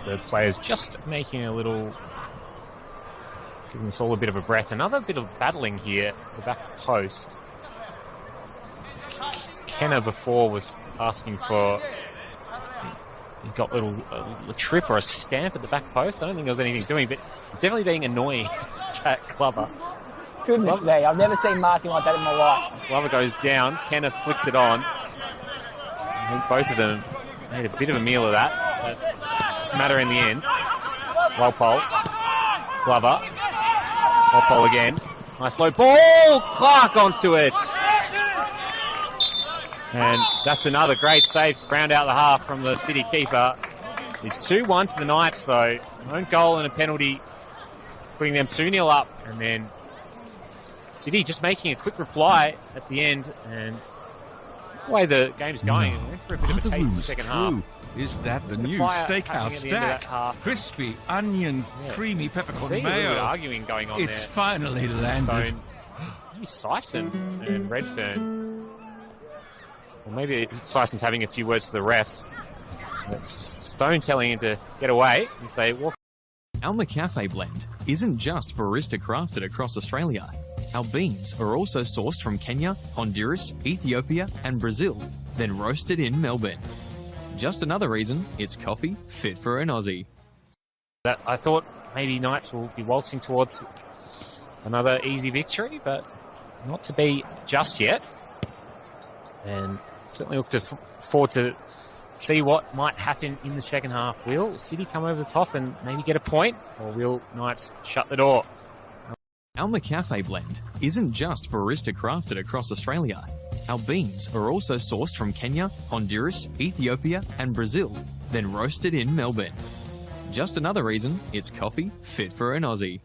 The players just making a little, giving us all a bit of a breath. Another bit of battling here, the back post. Kenner before was asking for, he got a trip or a stamp at the back post. I don't think there was anything doing, but it's definitely being annoying to Jack Glover. Goodness me, I've never seen marking like that in my life. Glover goes down, Kenner flicks it on. I think both of them made a bit of a meal of that. But it's a matter in the end. Walpole. Glover. Walpole again. Nice low ball. Clark onto it. And that's another great save to round out the half from the City keeper. It's 2-1 to the Knights, though. Own goal and a penalty, putting them 2-0 up. And then City just making a quick reply at the end. And the way the game's going, it went for a bit of a taste in the second half. Is that the new steakhouse stack? Crispy onions, creamy peppercorn mayo. A little bit of arguing going on it's there. Finally landed. Stone. Maybe Sison and Redfern. Or maybe Sison's having a few words to the refs. That's Stone telling him to get away as they walk. Our McCafe blend isn't just barista crafted across Australia. Our beans are also sourced from Kenya, Honduras, Ethiopia and Brazil, then roasted in Melbourne. Just another reason it's coffee fit for an Aussie. I thought maybe Knights will be waltzing towards another easy victory, but not to be just yet. And certainly look forward to see what might happen in the second half. Will City come over the top and maybe get a point, or will Knights shut the door? Our McCafe blend isn't just barista crafted across Australia. Our beans are also sourced from Kenya, Honduras, Ethiopia and Brazil, then roasted in Melbourne. Just another reason it's coffee fit for an Aussie.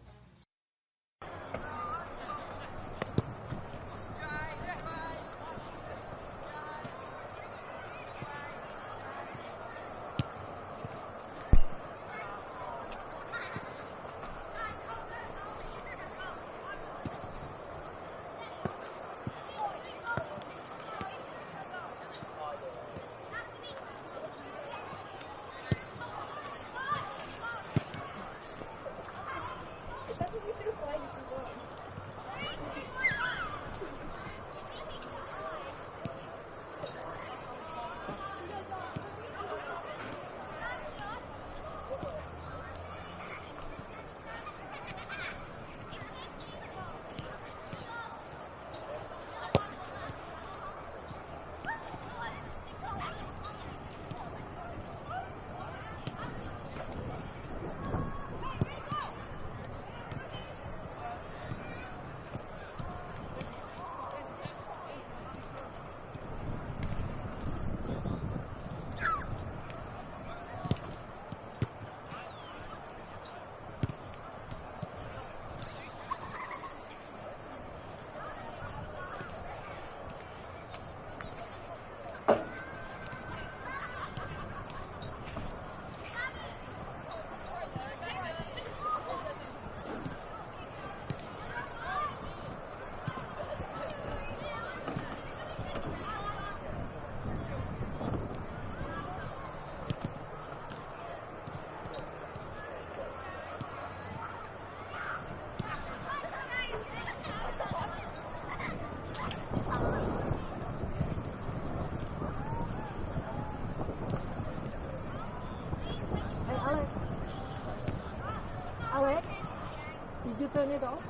you turn it off?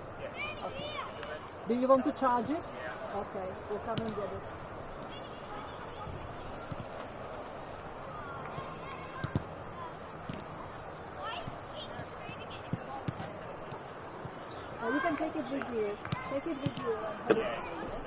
Okay. Do you want to charge it? Okay, we'll come and get it. You can take it with you. Take it with you and put it away.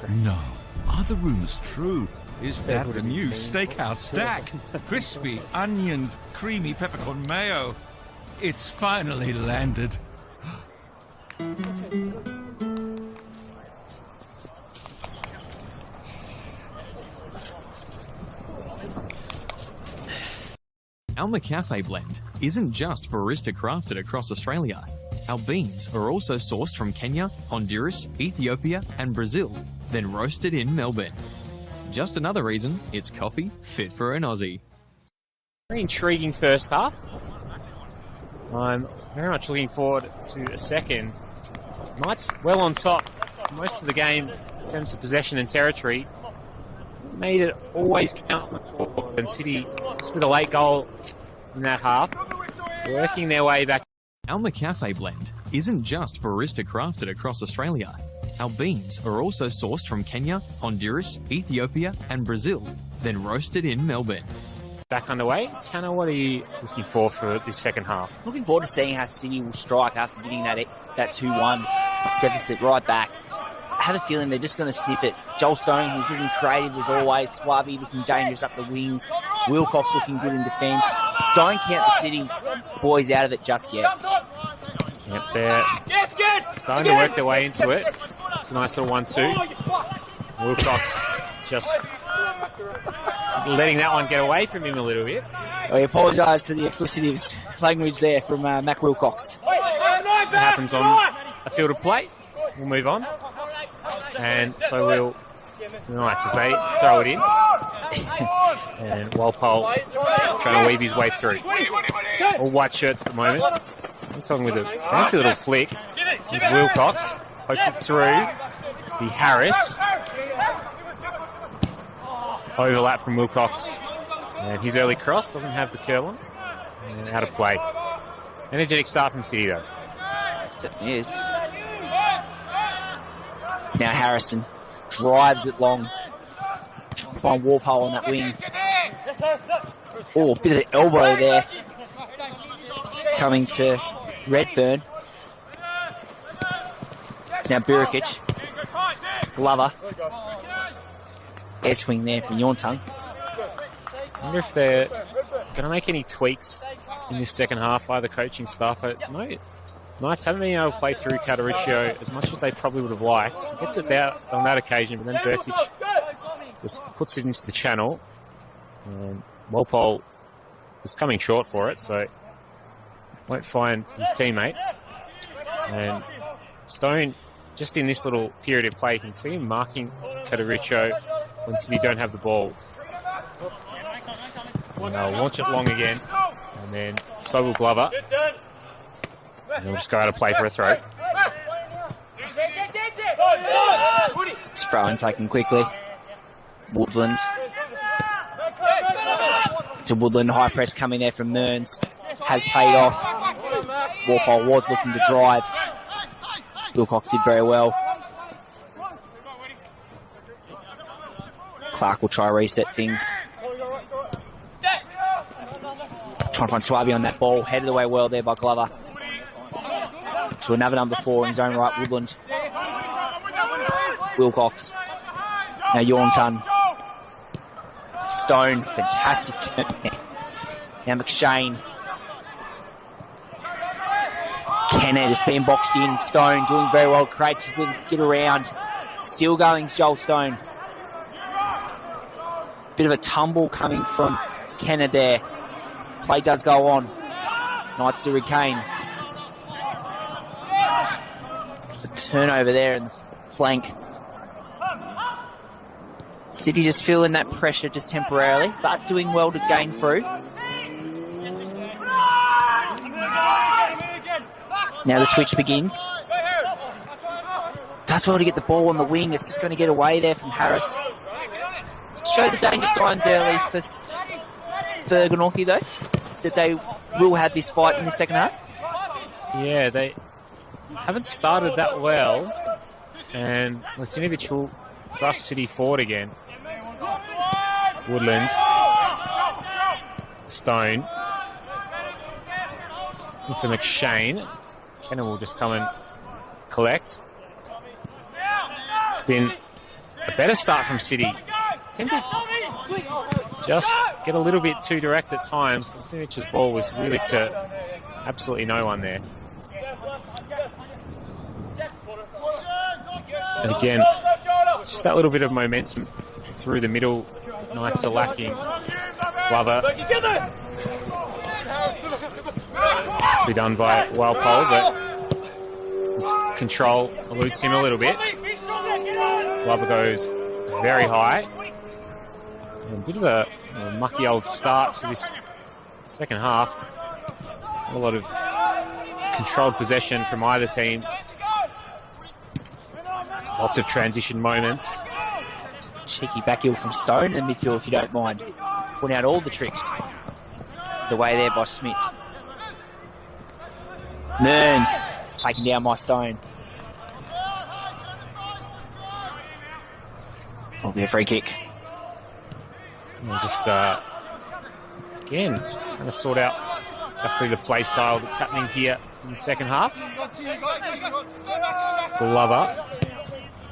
No. Are the rumours true? Is that the new steakhouse stack? Crispy onions, creamy peppercorn mayo. It's finally landed. Our McCafe blend isn't just barista crafted across Australia. Our beans are also sourced from Kenya, Honduras, Ethiopia and Brazil, then roasted in Melbourne. Just another reason it's coffee fit for an Aussie. Very intriguing first half. I'm very much looking forward to a second. Knights well on top most of the game in terms of possession and territory. Made it always count, and City just with a late goal in that half, working their way back. Our McCafe blend isn't just barista crafted across Australia. Our beans are also sourced from Kenya, Honduras, Ethiopia and Brazil, then roasted in Melbourne. Back underway. Tanner, what are you looking for this second half? Looking forward to seeing how City will strike after getting that 2-1 deficit right back. Just have a feeling they're just going to sniff it. Joel Stone, he's looking creative as always. Swabi looking dangerous up the wings. Wilcox looking good in defence. Don't count the City boys out of it just yet. Yep, they're starting to work their way into it. It's a nice little 1-2. Wilcox just letting that one get away from him a little bit. I apologise for the explicitives language there from Mac Wilcox. It happens on a field of play. We'll move on. And so will the Knights as they throw it in. And Walpole trying to weave his way through. All white shirts at the moment. I'm talking with a fancy little flick. Here's Wilcox. Pokes it through. The Harris. Overlap from Wilcox. And his early cross doesn't have the curl on. And out of play. Energetic start from City though. It certainly is. It's now Harrison. Drives it long. Find Walpole on that wing. Oh, a bit of the elbow there. Coming to Redfern. It's now Burikic. It's Glover. Air swing there from Yorntung. I wonder if they're going to make any tweaks in this second half, either coaching staff. No, Knights haven't been able to play through Catariccio as much as they probably would have liked. He gets it out on that occasion, but then Burkic just puts it into the channel. And Walpole was coming short for it, so won't find his teammate. And Stone, just in this little period of play, you can see him marking Catariccio when City don't have the ball. And they'll launch it long again. And then so will Glover. And he'll just go out of play for a throw. It's throw-in taken quickly. Woodland. To Woodland, high press coming there from Mearns. Has paid off. Walpole was looking to drive. Wilcox did very well. Clark will try to reset things. Trying to find Swabi on that ball. Headed away well there by Glover. To another number 4 in his own right, Woodland. Wilcox. Now Yornton. Stone, fantastic turn there. Now McShane. Kenner just being boxed in. Stone doing very well. Craig to get around. Still going, Joel Stone. Bit of a tumble coming from Kenner there. Play does go on. Knights to regain. The turnover there in the flank. City just feeling that pressure just temporarily, but doing well to gain through. Now the switch begins. Does well to get the ball on the wing. It's just going to get away there from Harris. Show the danger signs early for Glenorchy though, that they will have this fight in the second half. Yeah, they haven't started that well, and Lasinovic will thrust City forward again. Woodland. Stone. And for McShane. Kenner will just come and collect. It's been a better start from City. Tend to just get a little bit too direct at times. Simich's ball was really to absolutely no one there. And again, just that little bit of momentum through the middle. Knights are lacking. Glover. Nicely done by Walpole, but his control eludes him a little bit. Glover goes very high. A bit of a mucky old start to this second half. A lot of controlled possession from either team. Lots of transition moments. Cheeky back heel from Stone and midfield, if you don't mind. Putting out all the tricks. The way there by Smith. Mearns is taken down by Stone. Will be a free kick. Yeah, just again trying to sort out exactly the play style that's happening here in the second half. Glover,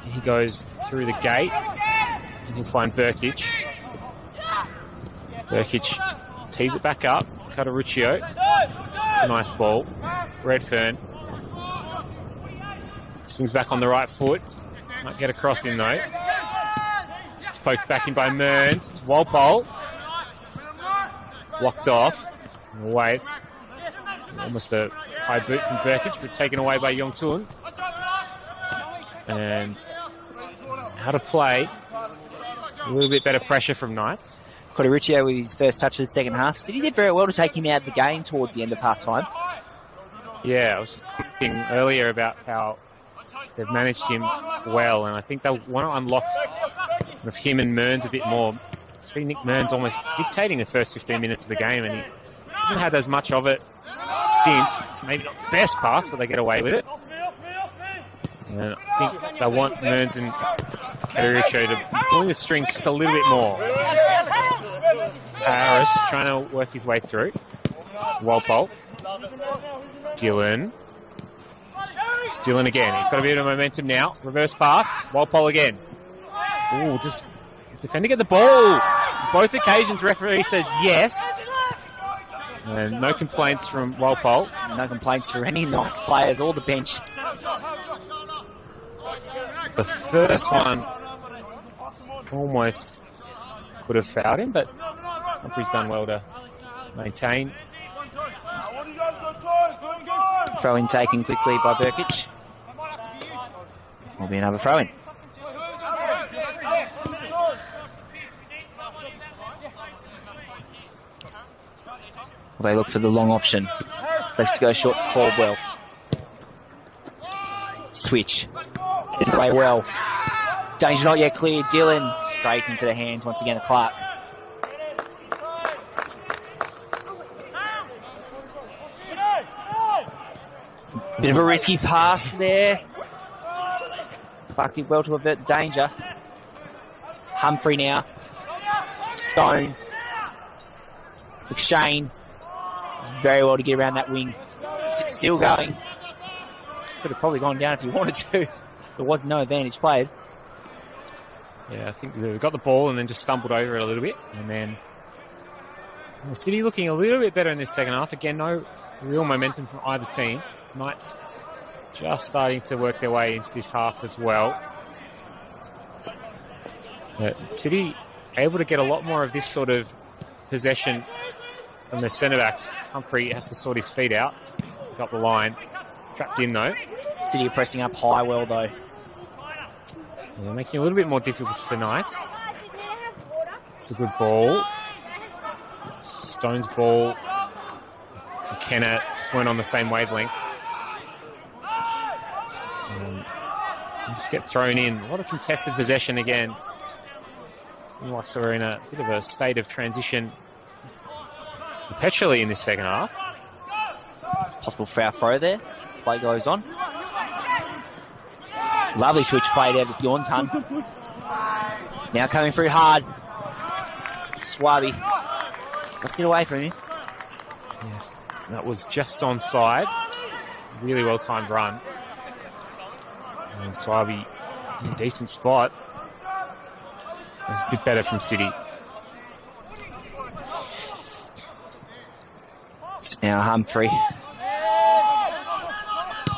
he goes through the gate and he'll find Burkic. Burkic tees it back up. Cataruccio. It's a nice ball. Redfern swings back on the right foot. Might get across in though. It's poked back in by Mearns. It's Walpole. Blocked off. Away. It's almost a high boot from Burkic, but taken away by Yongtun. And how to play. A little bit better pressure from Knights. Cotteruccio with his first touch of the second half. City did very well to take him out of the game towards the end of half-time. Yeah, I was thinking earlier about how they've managed him well, and I think they want to unlock with him and Mearns a bit more. See Nick Mearns almost dictating the first 15 minutes of the game, and he hasn't had as much of it since. It's maybe not the best pass, but they get away with it. And I think they want Mearns and Cataruccio to be pulling the strings just a little bit more. Harris trying to work his way through. Walpole. Dillon. It's Dillon again. He's got a bit of momentum now. Reverse pass. Walpole again. Ooh, just defending at the ball. Both occasions referee says yes. And no complaints from Walpole. No complaints for any Knights players or the bench. The first one almost could have fouled him, but Humphrey's done well to maintain. Throw-in taken quickly by Burkic. Will be another throw-in. Well, they look for the long option. Let's go short for Caldwell. Switch. Did play well. Danger not yet clear. Dillon straight into the hands once again of Clark. Bit of a risky pass there. Clark did well to avert the danger. Humphrey now. Stone. McShane. Very well to get around that wing. Still going. Could have probably gone down if he wanted to. There was no advantage played. Yeah, I think they got the ball and then just stumbled over it a little bit. And then City looking a little bit better in this second half. Again, no real momentum from either team. Knights just starting to work their way into this half as well. But City able to get a lot more of this sort of possession from the centre-backs. Humphrey has to sort his feet out. Got the line. Trapped in though. City are pressing up high well though. Yeah, making it a little bit more difficult for Knights. It's a good ball. Stone's ball for Kenner. Just weren't on the same wavelength. Just get thrown in. A lot of contested possession again. Seems like we're in a bit of a state of transition perpetually in this second half. Possible foul throw there. Play goes on. Lovely switch play there with Yontan. Now coming through hard. Swabi. Let's get away from him. Yes, that was just onside. Really well timed run. And Swabi A decent spot. It's a bit better from City. It's now Humphrey.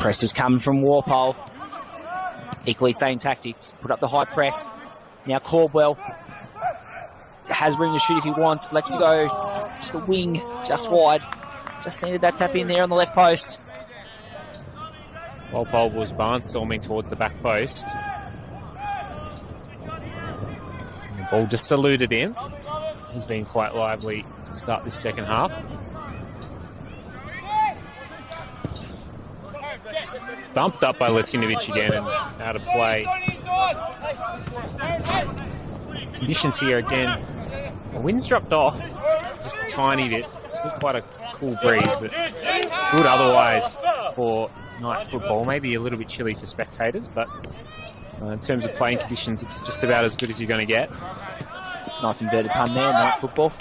Press is coming from Walpole. Equally same tactics. Put up the high press. Now Caldwell has room to shoot if he wants. Lets go. Just the wing, just wide. Just needed that tap in there on the left post. Walpole was barnstorming towards the back post. The ball just eluded him. He's been quite lively to start this second half. Bumped up by Latinovic again and out of play. Conditions here again. The wind's dropped off just a tiny bit. It's still quite a cool breeze, but good otherwise for night football. Maybe a little bit chilly for spectators, but in terms of playing conditions, it's just about as good as you're going to get. Nice inverted pun there, night football.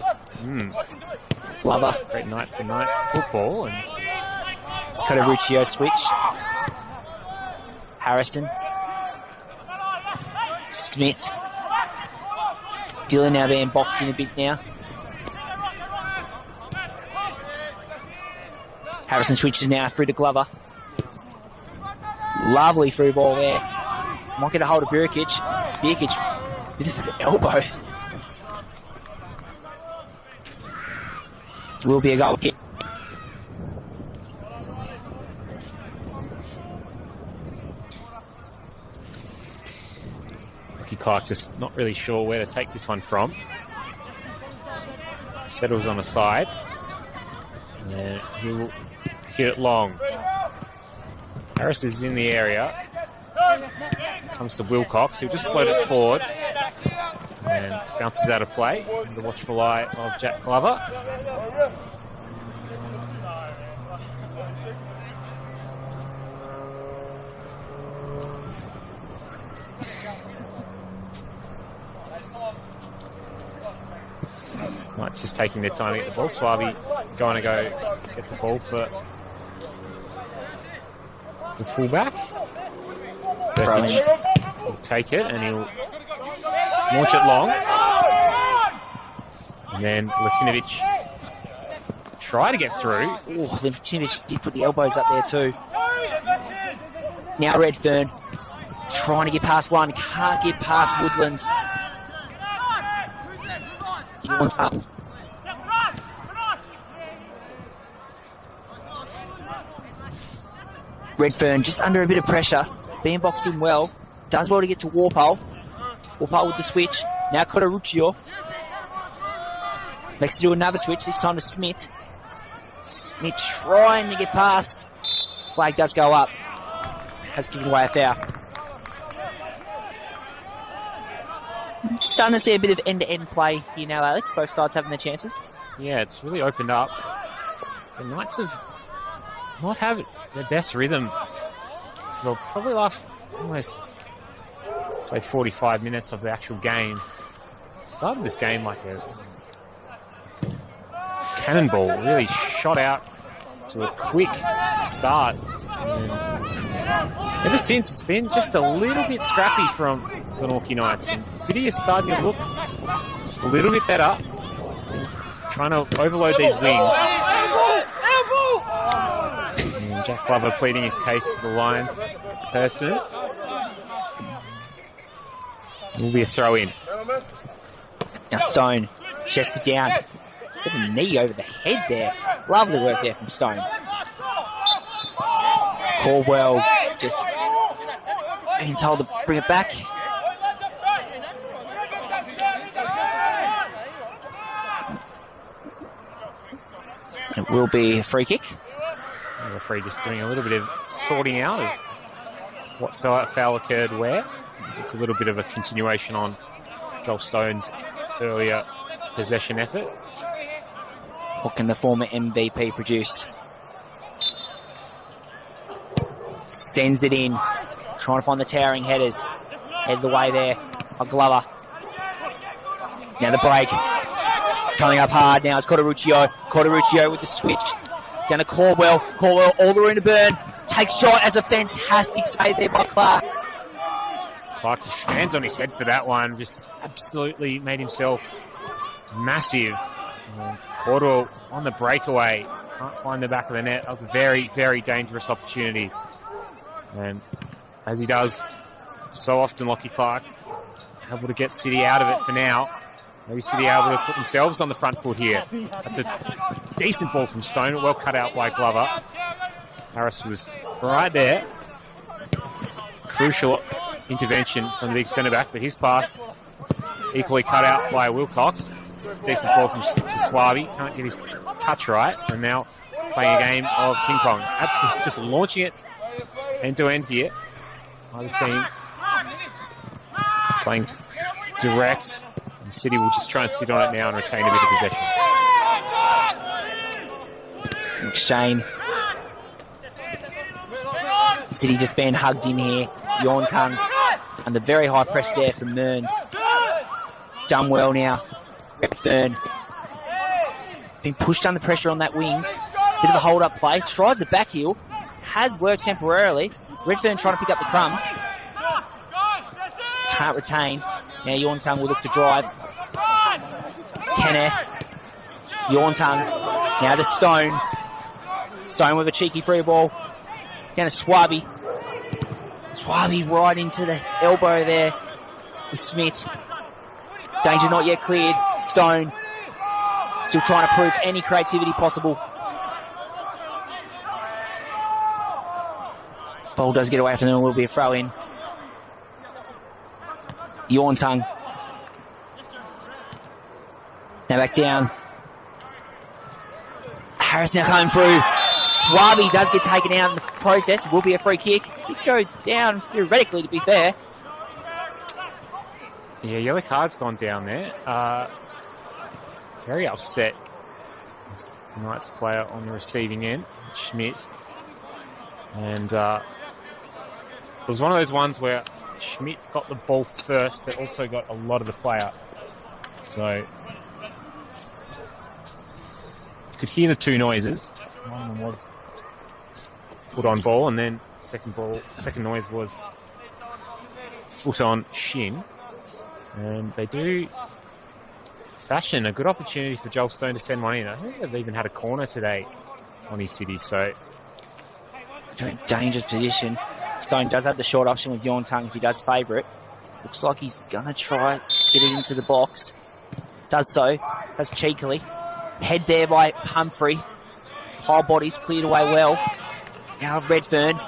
Glover. Great night for Knights football. And Cotaruccio switch. Harrison. Smith. Dylan now being boxed in a bit now. Harrison switches now through to Glover. Lovely through ball there. Might get a hold of Birkic. Birkic, bit of an elbow. Will be a goal kick. Lucky Clark just not really sure where to take this one from. Settles on a side. And he'll hit it long. Harris is in the area. Comes to Wilcox. He'll just float it forward. And bounces out of play. And the watchful eye of Jack Glover. Knight's just taking their time to get the ball. Swabi going to go get the ball for the fullback. Birkic will take it and he'll launch it long. And then Latinovic try to get through. Oh, Latinovic did put the elbows up there too. Now Redfern trying to get past one. Can't get past Woodlands. He wants up. Redfern just under a bit of pressure. Being boxed in well. Does well to get to Walpole. Walpole with the switch. Now Cotaruccio. Next to do another switch. This time to Smith. Smith trying to get past. Flag does go up. Has given away a foul. Starting to see a bit of end-to-end play here now, Alex. Both sides having their chances. Yeah, it's really opened up. The Knights have not had their best rhythm for the probably last almost, say, 45 minutes of the actual game. Started this game like a cannonball, really shot out to a quick start. And ever since, it's been just a little bit scrappy from Glenorchy Knights. And City is starting to look just a little bit better, trying to overload these wings. And Jack Glover pleading his case to the Lions person. It will be a throw in. Now Stone, chests it down. Put a knee over the head there. Lovely work there from Stone. Caldwell just being told to bring it back. It will be a free kick. The referee just doing a little bit of sorting out of what foul occurred where. It's a little bit of a continuation on Joel Stone's earlier possession effort. What can the former MVP produce? Sends it in. Trying to find the towering headers. Head the way there. A Glover. Now the break. Coming up hard now. It's Cotaruccio. Cotaruccio with the switch. Down to Caldwell. Caldwell all the way to Burn. Takes shot as a fantastic save there by Clark. Clark just stands on his head for that one. Just absolutely made himself massive. Cordwell on the breakaway. Can't find the back of the net. That was a very, very dangerous opportunity. And as he does so often, Lockie Clark able to get City out of it for now. Maybe City able to put themselves on the front foot here. That's a decent ball from Stone. Well cut out by Glover. Harris was right there. Crucial intervention from the big centre-back, but his pass equally cut out by Wilcox. It's a decent ball from to Swaby. Can't get his touch right. And now playing a game of ping pong. Absolutely just launching it end-to-end here. Either team playing direct. And City will just try and sit on it now and retain a bit of possession. Shane. City just being hugged in here. Yorntung and the very high press there from Mearns. Done well now. Redfern being pushed under pressure on that wing. Bit of a hold-up play. Tries the back heel. Has worked temporarily. Redfern trying to pick up the crumbs. Can't retain. Now Yorntung will look to drive. Kenner. Yorntung. Now to Stone. Stone with a cheeky free ball. Down to Swaby. Swaby right into the elbow there. The Smith. Danger not yet cleared. Stone. Still trying to prove any creativity possible. Ball does get away from them and will be a throw in. Yorntung. Now back down. Harris now coming through. Swaby does get taken out in the process. Will be a free kick. Did go down theoretically, to be fair. Yeah, yellow card's gone down there. Very upset. This Knights player on the receiving end, Schmidt. And it was one of those ones where Schmidt got the ball first, but also got a lot of the play up. So you could hear the two noises. One of them was foot on ball, and then second noise was foot on shin. And they do fashion a good opportunity for Joel Stone to send one in. I think they've even had a corner today on his City, so in dangerous position. Stone does have the short option with Yorntung if he does favour it. Looks like he's going to try get it into the box. Does so. Does cheekily. Head there by Humphrey. Whole body's cleared away well. Now Redfern.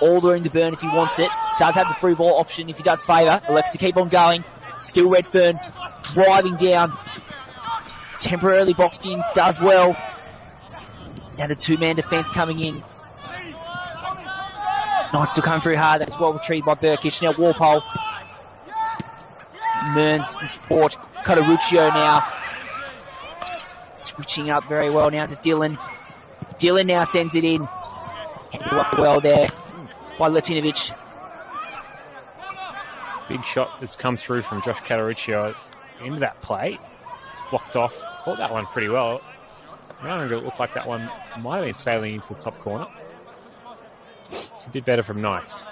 All the room to burn if he wants it. Does have the through ball option if he does favour. Elects to keep on going. Still Redfern. Driving down. Temporarily boxed in. Does well. Now the two-man defence coming in. Knights still coming through hard. That's well retrieved by Burkish. Now Walpole. Mearns in support. Cotaruccio now. Switching up very well now to Dylan. Dylan now sends it in. Well there by Latinovic. big shot that's come through from Josh Cotaruccio into that play. It's blocked off. Caught that one pretty well. Now it looked like that one might have been sailing into the top corner. It's a bit better from Knights.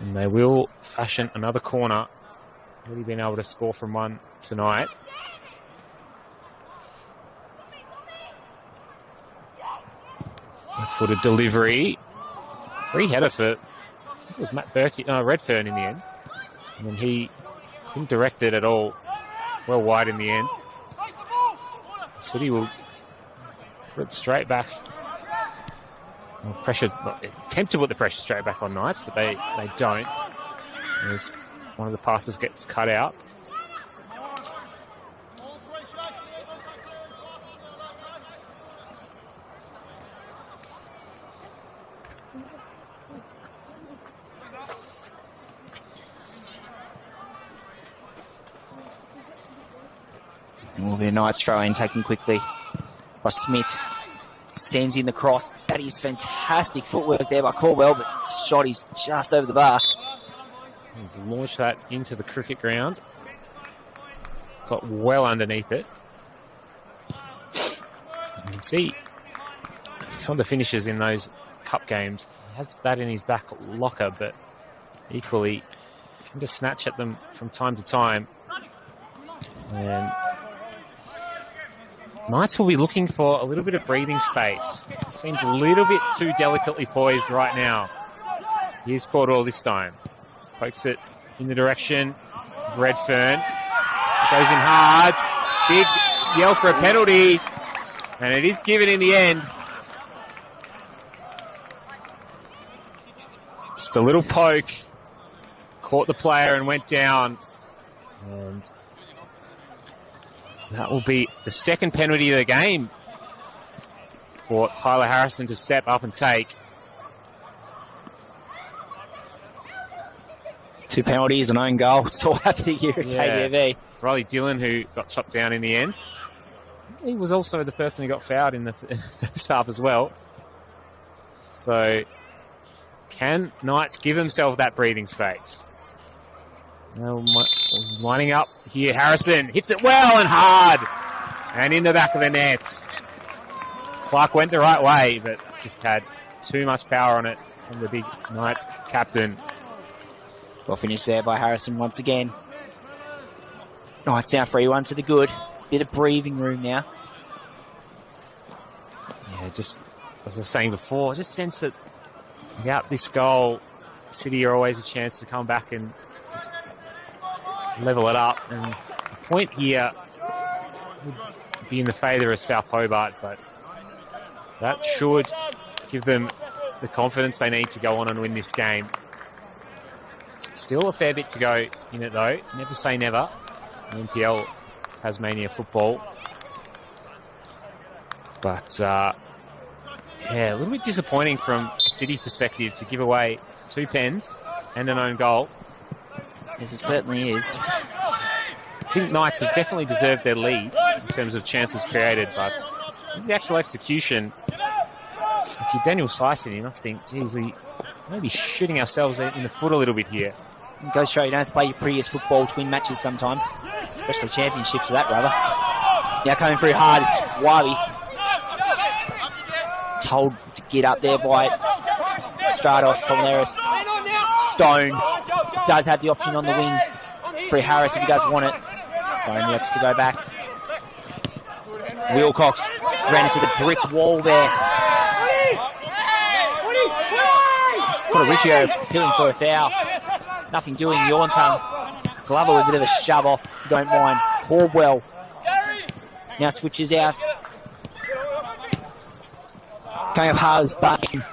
And they will fashion another corner. Already been able to score from one tonight. Footed delivery. Free header for, I think it was Matt Redfern in the end. And then he couldn't direct it at all. Well wide in the end. City will put it straight back. With pressure, attempt to put the pressure straight back on Knights, but they don't. As one of the passes gets cut out. And will be a Knights throw in taken quickly by Smith. Sends in the cross. That is fantastic footwork there by Caldwell, but his shot is just over the bar. He's launched that into the cricket ground. Got well underneath it. You can see some of the finishes in those cup games. He has that in his back locker, but equally can just snatch at them from time to time. And Knights will be looking for a little bit of breathing space. Seems a little bit too delicately poised right now. He's caught all this time. Pokes it in the direction of Redfern. Goes in hard. Big yell for a penalty. And it is given in the end. Just a little poke. Caught the player and went down. And that will be the second penalty of the game for Tyler Harrison to step up and take. 2 penalties, an own goal. It's all happening here at KBV. Riley Dillon, who got chopped down in the end. He was also the person who got fouled in the first half as well. So, can Knights give himself that breathing space? Now, lining up here, Harrison hits it well and hard. And in the back of the net. Clark went the right way, but just had too much power on it from the big Knights captain. Well finished there by Harrison once again. Knights now 3-1 to the good. Bit of breathing room now. Yeah, just as I was saying before, just sense that without this goal, City are always a chance to come back and just level it up. And the point here would be in the favour of South Hobart, but that should give them the confidence they need to go on and win this game. Still a fair bit to go in it, though. Never say never. NPL Tasmania football. But, yeah, a little bit disappointing from a City perspective to give away 2 pens and an own goal. Yes, it certainly is. I think Knights have definitely deserved their lead in terms of chances created, but the actual execution, if you're Daniel Syson, you must think, geez, we may be shooting ourselves in the foot a little bit here. It goes to show you don't have to play your prettiest football to win matches sometimes, especially championships for that, rather. Now coming through hard is Wabi. Told to get up there by Stratos, Polaris. Stone does have the option on the wing for Harris if he does want it. Stone elects to go back. Wilcox ran into the brick wall there. Riccio appealing for a foul. Nothing doing. Yornton. Glover with a bit of a shove off, if you don't mind. Caldwell now switches out. Coming up hard as Bain.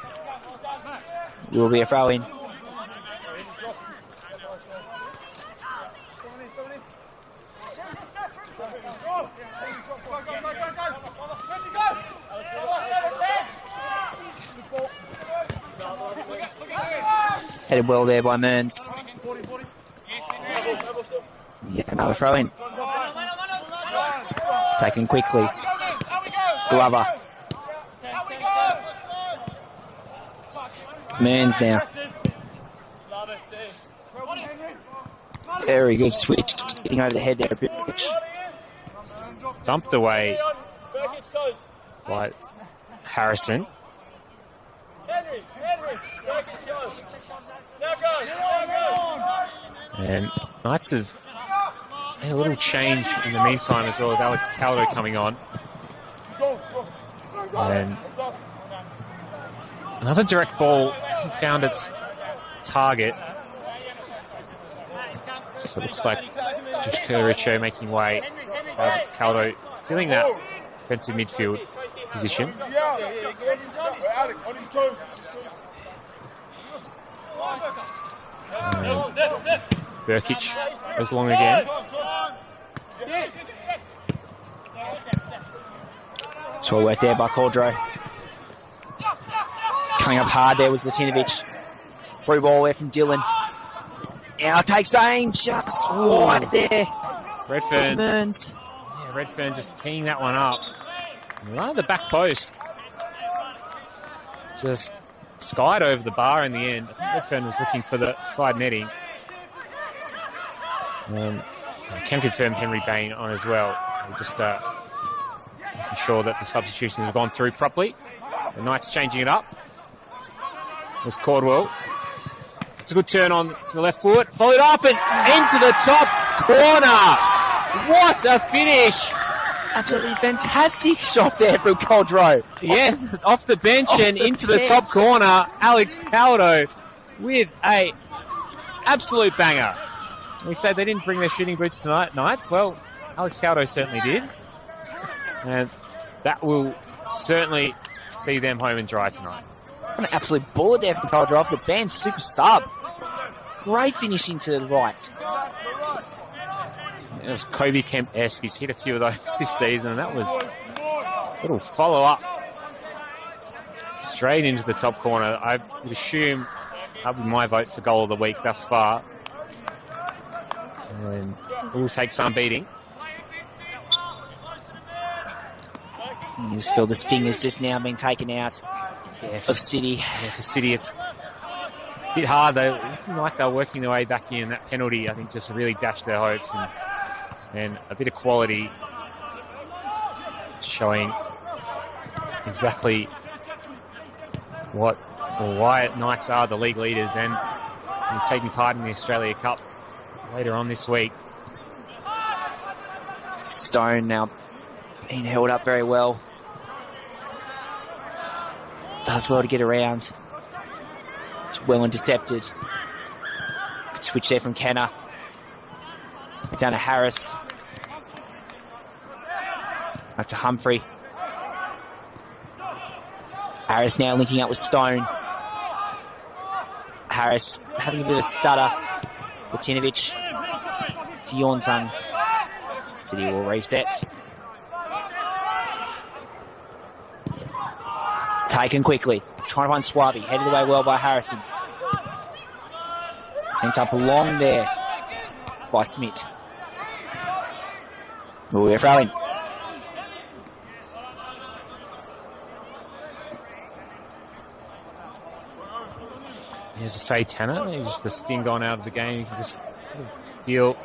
It will be a throw in. Headed well there by Mearns. Yeah, another throw in. Taken quickly. Glover. Mearns now. Very good switch. Getting over the head there a bit. Dumped away by Harrison. And Knights have made a little change in the meantime as well, with Alex Caldo coming on. And another direct ball hasn't found its target. So it looks like Josh Curricho making way. Caldo filling that defensive midfield position. Burkic goes along again. It's well worked there by Cordro. Coming up hard there was Latinovic. Free ball there from Dillon. Now takes aim, just wide there. Redfern. Mearns. Yeah, Redfern just teeing that one up. Right at the back post. Just skied over the bar in the end. I think Redfern was looking for the side netting. I can confirm Henry Bain on as well. We're just making sure that the substitutions have gone through properly. The Knights changing it up. There's Cordwell. It's a good turn on to the left foot. Followed up and into the top corner. What a finish. Absolutely fantastic shot there from Coldrow. Yeah, off the bench and into the top corner. Alex Caldo with a absolute banger. We said they didn't bring their shooting boots tonight, Knights. Well, Alex Caldo certainly did. And that will certainly see them home and dry tonight. What an absolute bullet there from Coldrow off the bench. Super sub. Great finishing to the right. It was Kobe Kemp-esque. He's hit a few of those this season, and that was a little follow-up straight into the top corner. I would assume that would be my vote for goal of the week thus far. And it will take some beating. You just feel the sting has just now been taken out of City. Yeah, for City, it's a bit hard. They looking like they're working their way back in. That penalty, I think, just really dashed their hopes. And a bit of quality showing exactly what or why Knights are the league leaders and taking part in the Australia Cup later on this week. Stone now being held up very well. Does well to get around. It's well intercepted. Good switch there from Kenner. Down to Harris. Back to Humphrey. Harris now linking up with Stone. Harris having a bit of a stutter. Latinovic to Yornton. City will reset. Taken quickly. Trying to find Swaby. Headed away well by Harrison. Sent up long there by Smith. We're throwing. As I say, Tanner, just the sting gone out of the game. You can just sort of feel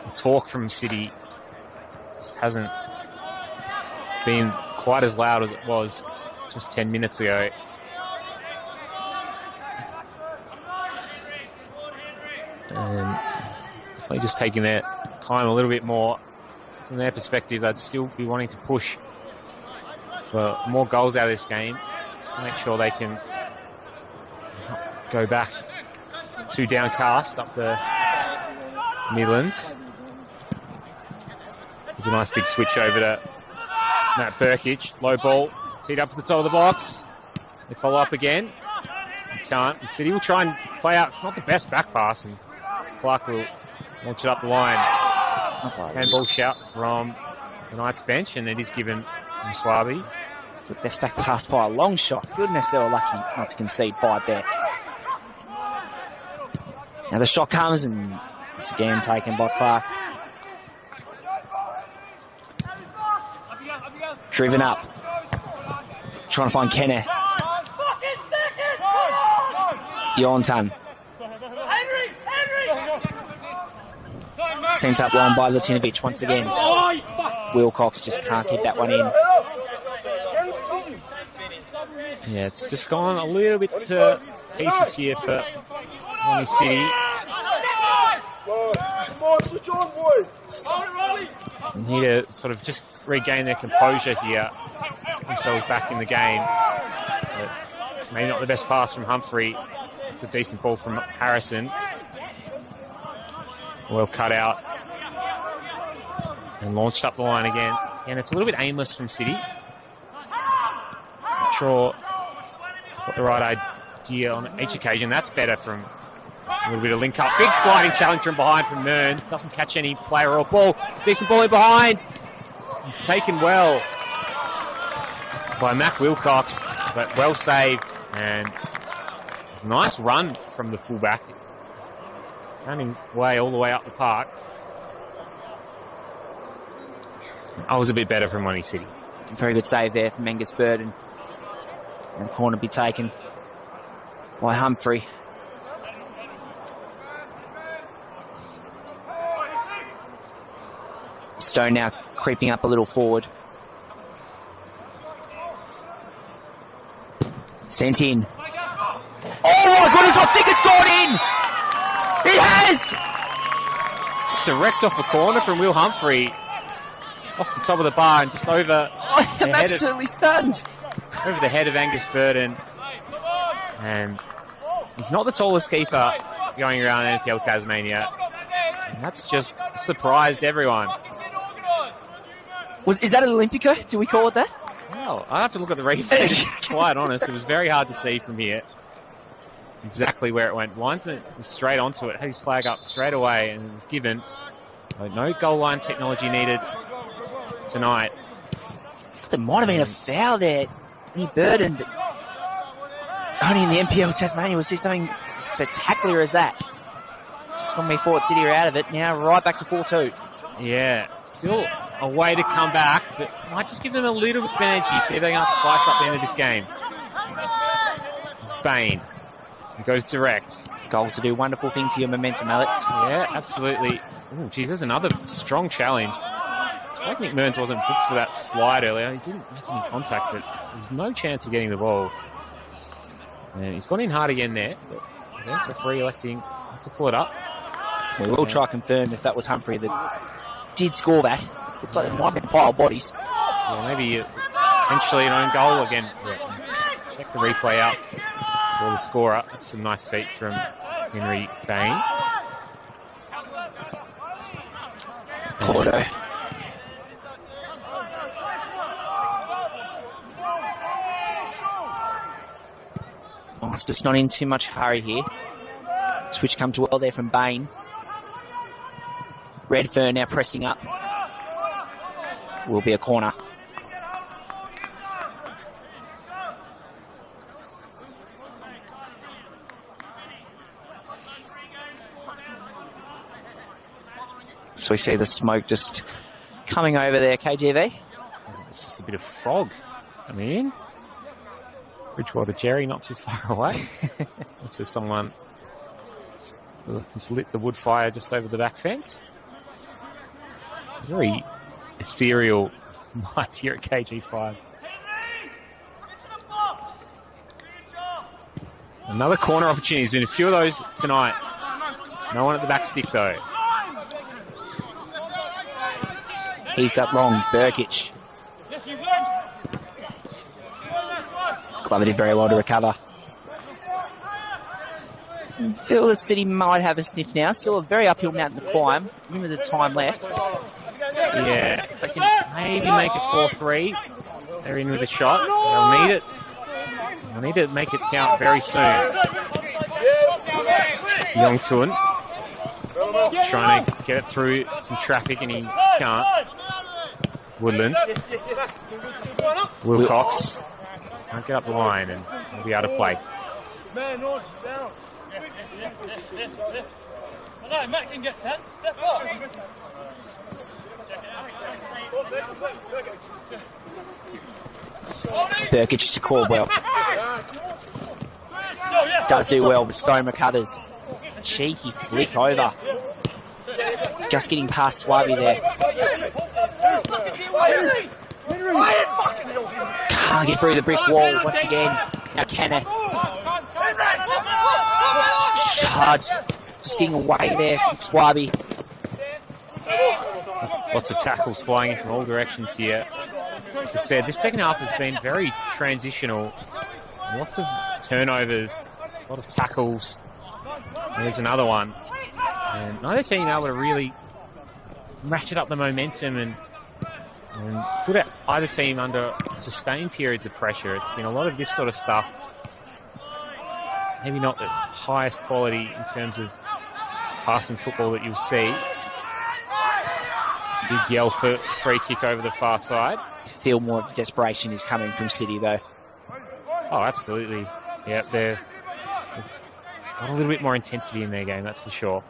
the talk from City just hasn't been quite as loud as it was just 10 minutes ago. And definitely just taking their time a little bit more. From their perspective, they'd still be wanting to push for more goals out of this game, just to make sure they can go back to Downcast up the Midlands. There's a nice big switch over to Matt Burkich. Low ball, teed up to the top of the box. They follow up again. You can't. And City will try and play out. It's not the best back pass, and Clark will launch it up the line. Handball shout from the Knights bench, and it is given from Swaby. The best back pass by a long shot. Goodness, they were lucky not to concede 5 there. Now the shot comes, and it's again taken by Clark. Driven up. Trying to find Kenner. Yornton. Sent up long by Latinovic once again. Wilcox just can't keep that one in. Yeah, it's just gone a little bit to pieces here for Money City. Need to sort of just regain their composure here, get themselves back in the game. But it's maybe not the best pass from Humphrey. It's a decent ball from Harrison. Well cut out and launched up the line again. And it's a little bit aimless from City. Not sure what the right idea on each occasion. That's better from a little bit of link up. Big sliding challenge from behind from Mearns. Doesn't catch any player or ball. Decent ball in behind. It's taken well by Mac Wilcox, but well saved. And it's a nice run from the fullback. Found his way all the way up the park. I was a bit better from Money City. Very good save there from Angus Burden. And the corner be taken by Humphrey. Stone now creeping up a little forward. Sent in. Oh my goodness, I think it's gone in! It has! Direct off a corner from Will Humphrey. Off the top of the bar and just over I'm absolutely stunned. over the head of Angus Burton. And he's not the tallest keeper going around NPL Tasmania. And that's just surprised everyone. Is that an Olympico? Do we call it that? Well, I have to look at the replay, to be quite honest. It was very hard to see from here exactly where it went. Linesman was straight onto it, had his flag up straight away, and it was given. No goal line technology needed tonight. There might have been a foul there near Burton, but only in the NPL Tasmania we'll see something spectacular as that. Just when we thought City are out of it, now right back to 4-2. Yeah, still a way to come back, but might just give them a little bit of energy, see if they can't spice up the end of this game. It's Bain. He goes direct. Goals to do wonderful things to your momentum, Alex. Yeah, absolutely. Oh, geez, there's another strong challenge. I suppose Nick Mearns wasn't booked for that slide earlier. He didn't make any contact, but there's no chance of getting the ball. And he's gone in hard again there, but the referee electing to pull it up. We will try to confirm if that was Humphrey that did score that. Looked like it might have been a pile of bodies. Yeah, maybe potentially an own goal again. Check the replay out for the scorer. That's some nice feet from Henry Bain. Porto. Oh, it's just not in too much hurry here. Switch comes well there from Bain. Redfern now pressing up. Will be a corner. So we see the smoke just coming over there, KGV. It's just a bit of fog coming in. Bridgewater Jerry not too far away. This is someone who's lit the wood fire just over the back fence. Very ethereal night here at KG5. Another corner opportunity. There's been a few of those tonight. No one at the back stick though. Heaved up long, Burkic. Glover did very well to recover. Feel that City might have a sniff now. Still a very uphill mountain to climb. Limited time left. Yeah, if they can maybe make it 4-3, they're in with a shot. They'll need it. They'll need to make it count very soon. Young Tun trying to get it through some traffic and he can't. Woodland. Wilcox can't get up the line and he'll be able to play. No, Matt can get 10. Step up. Burkic to Caldwell. Does do well, but Stone recovers. Cheeky flick over. Just getting past Swabi there. Can't get through the brick wall once again. Now Kenner. Charged. Just getting away there from Swabi. Lots of tackles flying in from all directions here. As I said, this second half has been very transitional. Lots of turnovers, a lot of tackles. There's another one. And neither team able to really ratchet up the momentum and put either team under sustained periods of pressure. It's been a lot of this sort of stuff. Maybe not the highest quality in terms of passing football that you'll see. Big yell for free kick over the far side. Feel more of the desperation is coming from City though. Oh, absolutely. Yeah, they've got a little bit more intensity in their game, that's for sure.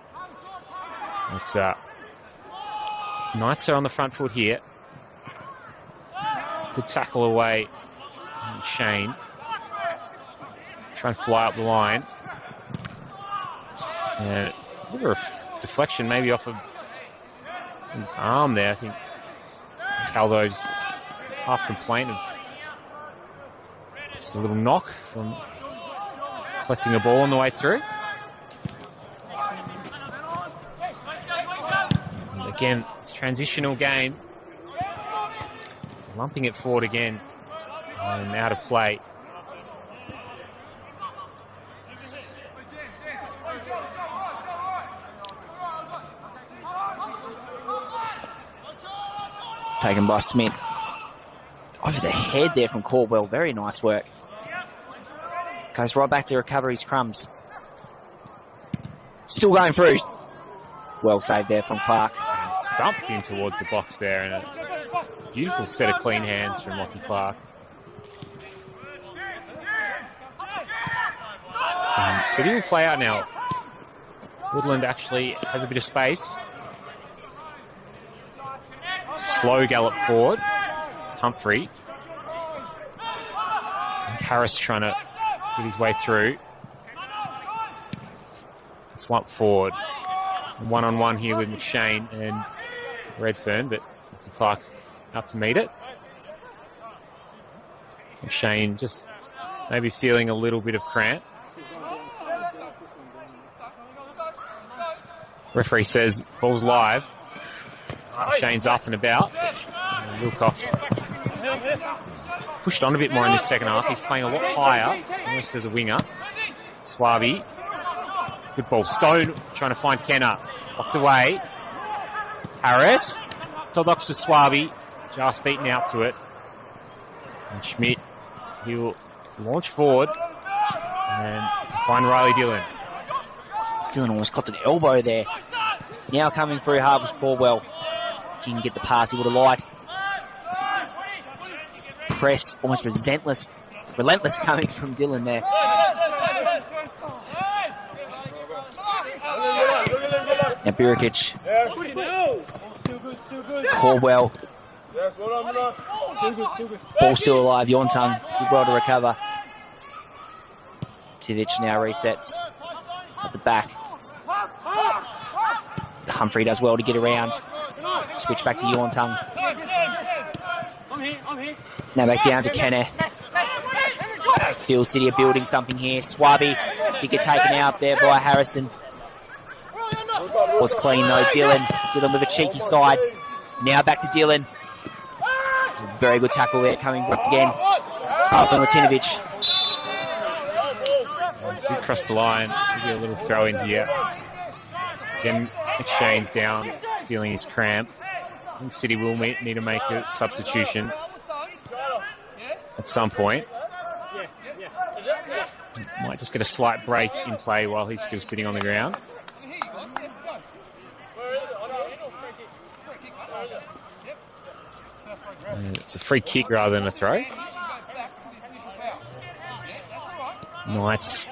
It's Knights are on the front foot here. Good tackle away. And Shane. Try and fly up the line. And a bit of a deflection maybe off of his arm there. I think Caldo's half complaint of Just a little knock from collecting a ball on the way through. And again, it's a transitional game. Lumping it forward again and out of play. Taken by Smith. Over the head there from Caldwell. Very nice work. Goes right back to recover his crumbs. Still going through. Well saved there from Clark. Bumped in towards the box there, and a beautiful set of clean hands from Lockie Clark. City will play out now. Woodland actually has a bit of space. Slow gallop forward. It's Humphrey. And Harris trying to get his way through. Slump forward. One-on-one here with McShane and Redfern, but Clark up to meet it. McShane just maybe feeling a little bit of cramp. Referee says ball's live. Shane's up and about. And Wilcox pushed on a bit more in this second half. He's playing a lot higher, almost as a winger. Swaby. It's a good ball. Stone trying to find Kenner. Locked away. Harris. Top box for Swaby. Just beaten out to it. And Schmidt, he will launch forward and find Riley Dillon. Dillon almost copped an elbow there. Now coming through hard was Caldwell. Didn't get the pass he would have liked. Press, almost relentless coming from Dillon there. Now Burikic. Caldwell. Ball still alive. Yontang did well to recover. Tivic now resets at the back. Humphrey does well to get around. Switch back to Yontang. Now back down to Kenner. Phil City are building something here. Swaby did get taken out there by Harrison. Was clean though. Dillon with a cheeky side. Now back to Dillon. It's a very good tackle there coming once again. Start from Latinovic. Did cross the line. Maybe a little throw in here. Again, McShane's down, feeling his cramp. I think City will need to make a substitution at some point. Might just get a slight break in play while he's still sitting on the ground. It's a free kick rather than a throw. Knights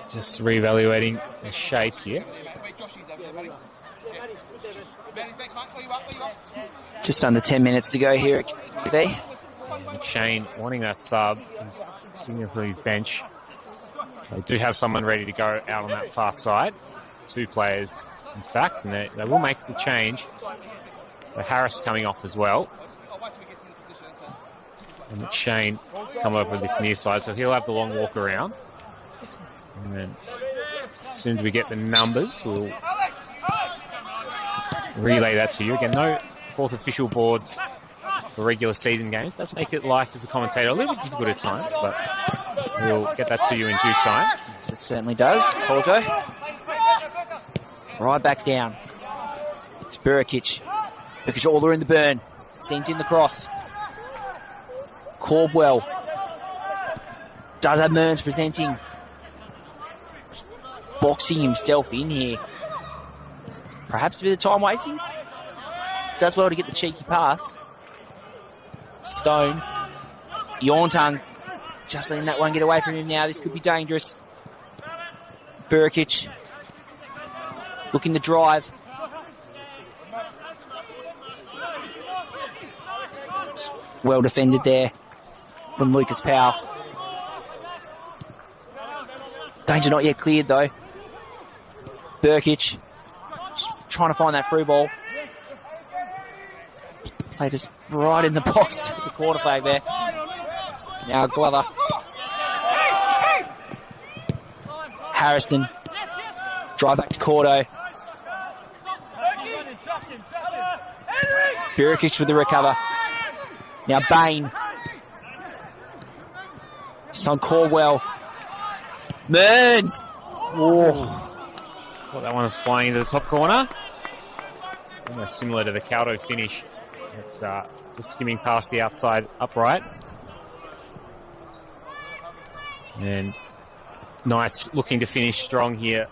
just reevaluating the shape here. Just under 10 minutes to go here at KV. McShane wanting that sub. He's signaling for his bench. They do have someone ready to go out on that far side. Two players, in fact, and they will make the change. But Harris coming off as well. And McShane has come over this near side, so he'll have the long walk around. And then as soon as we get the numbers, we'll relay that to you. Again, no fourth official boards for regular season games. Does make it life as a commentator a little bit difficult at times, but we'll get that to you in due time. Yes, it certainly does. Coljo. Right back down. It's Burikic. Burikic all are in the burn. Sends in the cross. Caldwell. Does have Mearns presenting. Boxing himself in here. Perhaps a bit of time wasting. Does well to get the cheeky pass. Stone. Yontang. Just letting that one get away from him now. This could be dangerous. Burikic. Looking to drive. Well defended there from Lucas Powell. Danger not yet cleared though. Burkic just trying to find that through ball. Play just right in the box. The quarter flag there. Now Glover. Harrison. Drive back to Cordo. Burikic with the recover. Now Bain. It's on Caldwell. Mearns. Well, that one is flying into the top corner. Almost similar to the Caldo finish. It's just skimming past the outside upright. And Knights looking to finish strong here.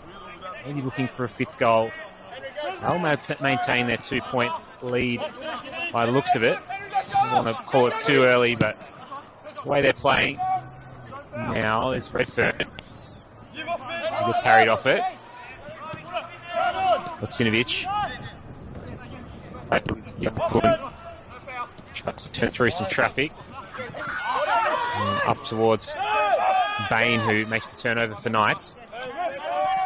Maybe looking for a 5th goal. They'll maintain their 2-point lead by the looks of it. I don't want to call it too early, but it's the way they're playing. Now it's Redfern. He gets harried off it. Latinovic. Tries to turn through some traffic. And up towards Bain, who makes the turnover for Knights.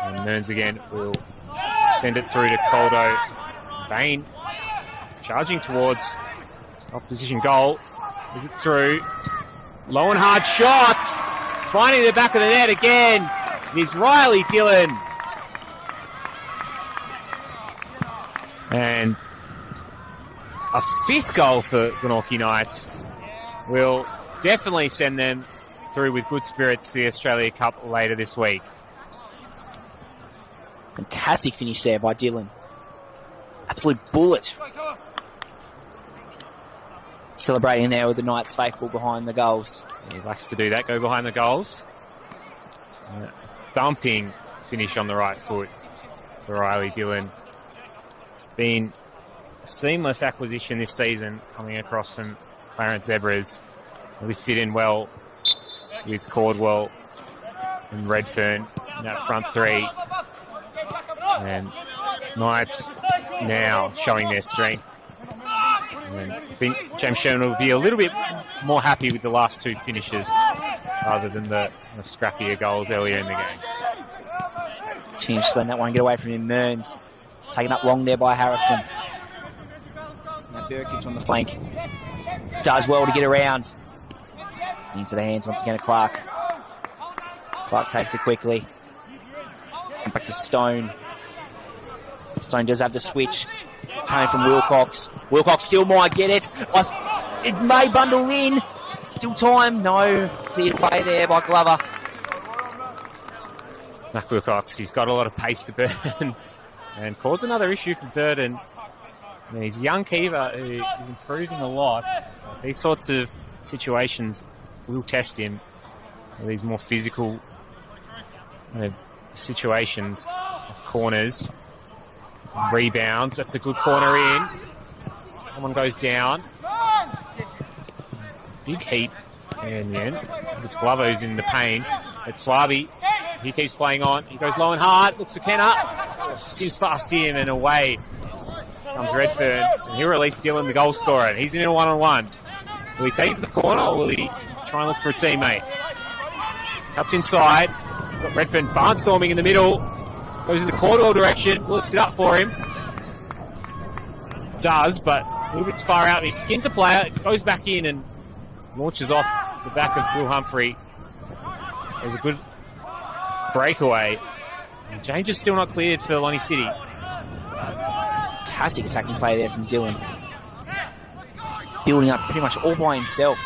And Mearns again will send it through to Coldo. Bain charging towards opposition goal. Is it through? Low and hard shots. Finding the back of the net again. It is Riley Dillon. And a 5th goal for Glenorchy Knights will definitely send them through with good spirits to the Australia Cup later this week. Fantastic finish there by Dillon. Absolute bullet. Celebrating there with the Knights faithful behind the goals. He likes to do that, go behind the goals. Dumping finish on the right foot for Riley Dillon. It's been a seamless acquisition this season coming across from Clarence Zebras. Really fit in well with Caldwell and Redfern in that front 3. And Knights now showing their strength. And I think James Sherman will be a little bit more happy with the last 2 finishes rather than the scrappier goals earlier in the game. Just letting that one get away from him. Mearns taken up long there by Harrison. Now Burikic on the flank. Does well to get around. Into the hands once again of Clark. Clark takes it quickly. And back to Stone. Stone does have the switch. Coming from Wilcox. Wilcox still might get it. It may bundle in. Still time. No. Cleared play there by Glover. Mac Wilcox, he's got a lot of pace to burn and cause another issue for Burden. And he's a young keeper who is improving a lot. These sorts of situations will test him. These more physical situations of corners, rebounds. That's a good corner in. Someone goes down. Big heat in the end. It's Glover who's in the pain. It's Swaby. He keeps playing on. He goes low and hard. Looks for Kenner. Seems past him and away comes Redfern. So he'll release Dillon, the goal scorer. He's in a one-on-one. Will he take the corner or will he try and look for a teammate? Cuts inside. Got Redfern barnstorming in the middle. Goes in the Caldwell direction. Will it sit up for him? Does, but a little bit far out. He skins a player. Goes back in and launches off the back of Will Humphrey. It was a good breakaway. And James is still not cleared for Lonnie City. Fantastic attacking play there from Dillon. Building up pretty much all by himself.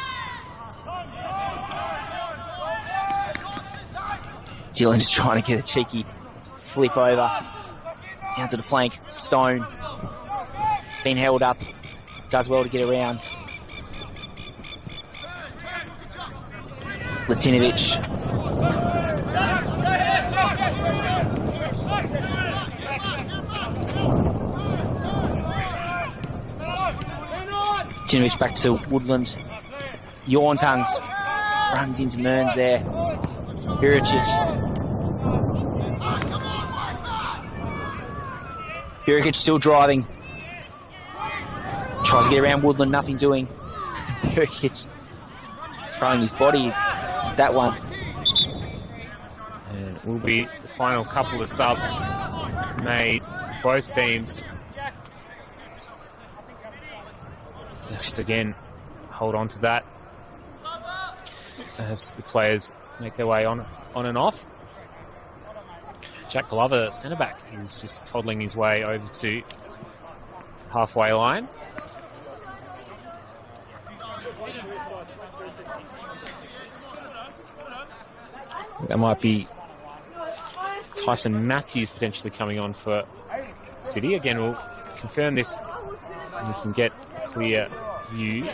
Dillon just trying to get a cheeky flip over. Down to the flank. Stone. Been held up. Does well to get around. Latinovic. Latinovic back to Woodland. Yorntungs runs into Mearns there. Burikic. Burikic still driving. Tries to get around Woodland, nothing doing. Burikic throwing his body at that one. And it will be the final couple of subs made for both teams. just again hold on to that as the players make their way on and off. Jack Glover, centre back, is just toddling his way over to halfway line. That might be Tyson Matthews potentially coming on for City. Again, we'll confirm this and we can get a clear view.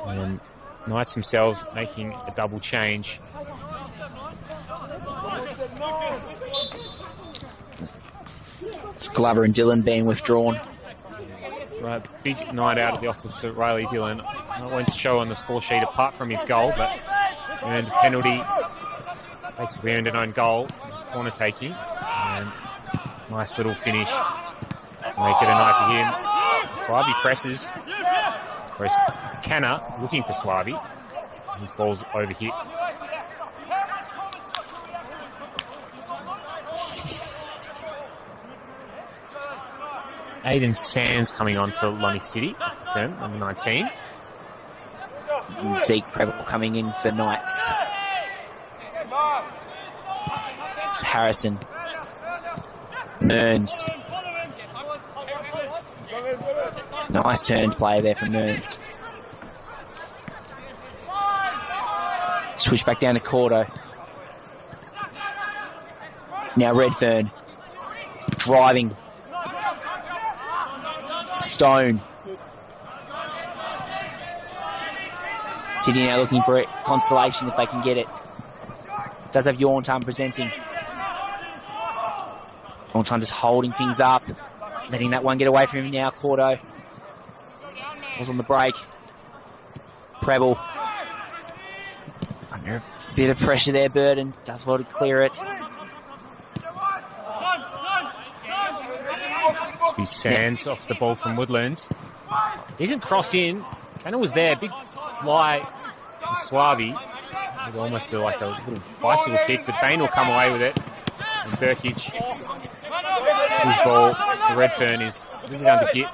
And Knights themselves making a double change. It's Glover and Dillon being withdrawn. Right, big night out at the office of Riley Dillon. Not went to show on the score sheet apart from his goal, but earned a penalty. Basically earned an own goal, just corner taking. And nice little finish to make it a night for him. Swaby presses. Whereas Canna looking for Swaby. His ball's overhit. Aiden Sands coming on for Lonnie City, firm, number 19. And Zeke Preble coming in for Knights. It's Harrison. Mearns. Nice turned play there from Mearns. Switch back down to Cordo. Now Redfern. Driving. Stone. City now looking for it. Consolation if they can get it. Does have Yornton presenting. Yornton just holding things up. Letting that one get away from him now. Cordo was on the break. Preble. Under a bit of pressure there, Burden. Does well to clear it. This be Sands off the ball from Woodlands. Decent cross in. Canna was there. Big fly from Swaby. Almost like a little bicycle kick, but Bain will come away with it. And Burkic, his ball to Redfern is a little bit under hit.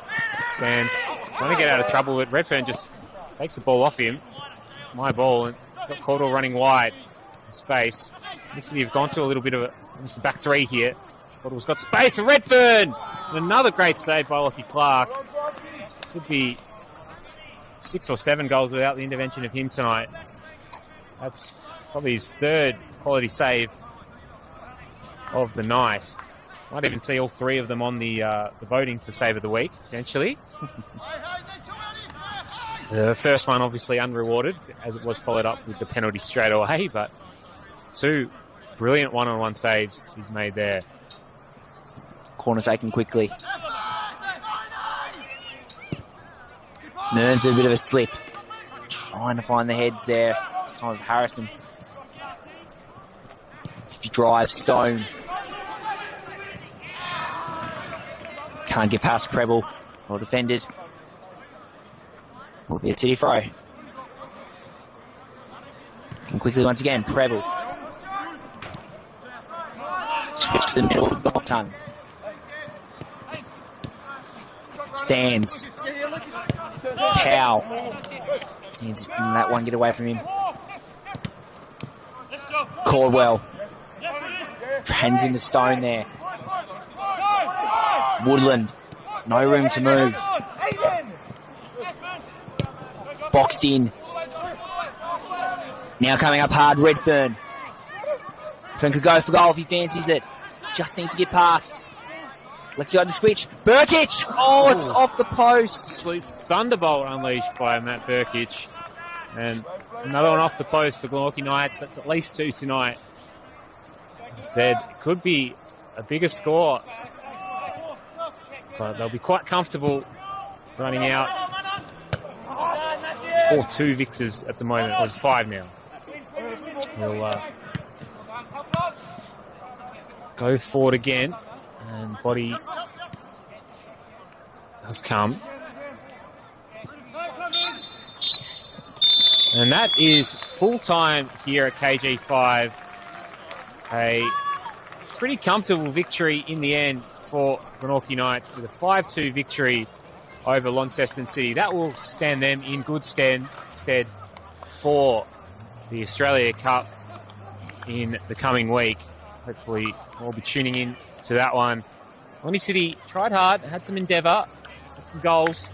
Sands trying to get out of trouble, but Redfern just takes the ball off him. It's my ball, and he's got Cordell running wide in space. City have gone to a little bit of a back three here. Cordell's got space for Redfern! And another great save by Lockie Clark. Could be 6 or 7 goals without the intervention of him tonight. That's probably his third quality save of the night. Might even see all 3 of them on the voting for Save of the Week, potentially. The first one obviously unrewarded, as it was followed up with the penalty straight away, but 2 brilliant one-on-one saves he's made there. Corner taken quickly. Mearns a bit of a slip. Trying to find the heads there. This time with Harrison. If you drive, Stone. Can't get past Preble. Well defended. Will be a City throw. And quickly once again, Preble. Switch to the middle of the tongue. Sands. Powell. Sands is letting that one get away from him. Caldwell. Hands into Stone there. Woodland. No room to move. Boxed in. Now coming up hard, Redfern. Redfern could go for goal if he fancies it. Just seems to get past. Let's go to switch. Burkic! Oh, it's off the post. Absolute thunderbolt unleashed by Matt Burkic. And another one off the post for Glenorchy Knights. That's at least 2 tonight. As I said, it could be a bigger score. But they'll be quite comfortable running out 4-2 victors at the moment. It was 5 now. We'll go forward again. And body has come. And that is full time here at KG5. A pretty comfortable victory in the end for Glenorchy Knights with a 5-2 victory over Launceston City. That will stand them in good stead for the Australia Cup in the coming week. Hopefully we'll be tuning in to that one. Lonnie City tried hard, had some endeavour, had some goals.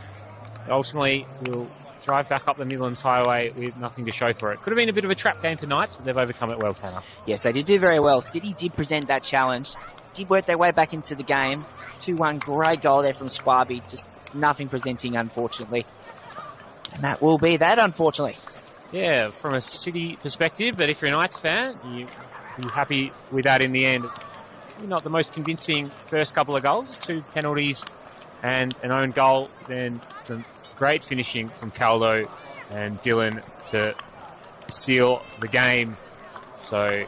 Ultimately, will drive back up the Midlands Highway with nothing to show for it. Could have been a bit of a trap game for Knights, but they've overcome it well, Tanner. Yes, they did do very well. City did present that challenge, did work their way back into the game. 2-1, great goal there from Swaby, just nothing presenting, unfortunately. And that will be that, unfortunately. Yeah, from a City perspective, but if you're a Knights fan, you'll be happy with that in the end. Not the most convincing first couple of goals, 2 penalties and an own goal, then some great finishing from Caldo and Dylan to seal the game. So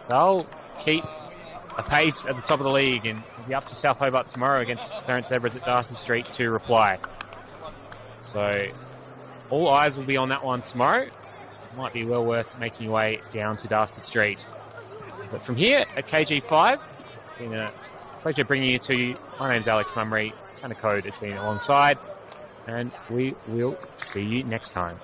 they'll keep a pace at the top of the league and be up to South Hobart tomorrow against Clarence Zebras at Darcy Street to reply. So all eyes will be on that one tomorrow. It might be well worth making your way down to Darcy Street. But from here at KG5, been a pleasure bringing you to you. My name's Alex Mummery. Tanner Code has been alongside, and we will see you next time.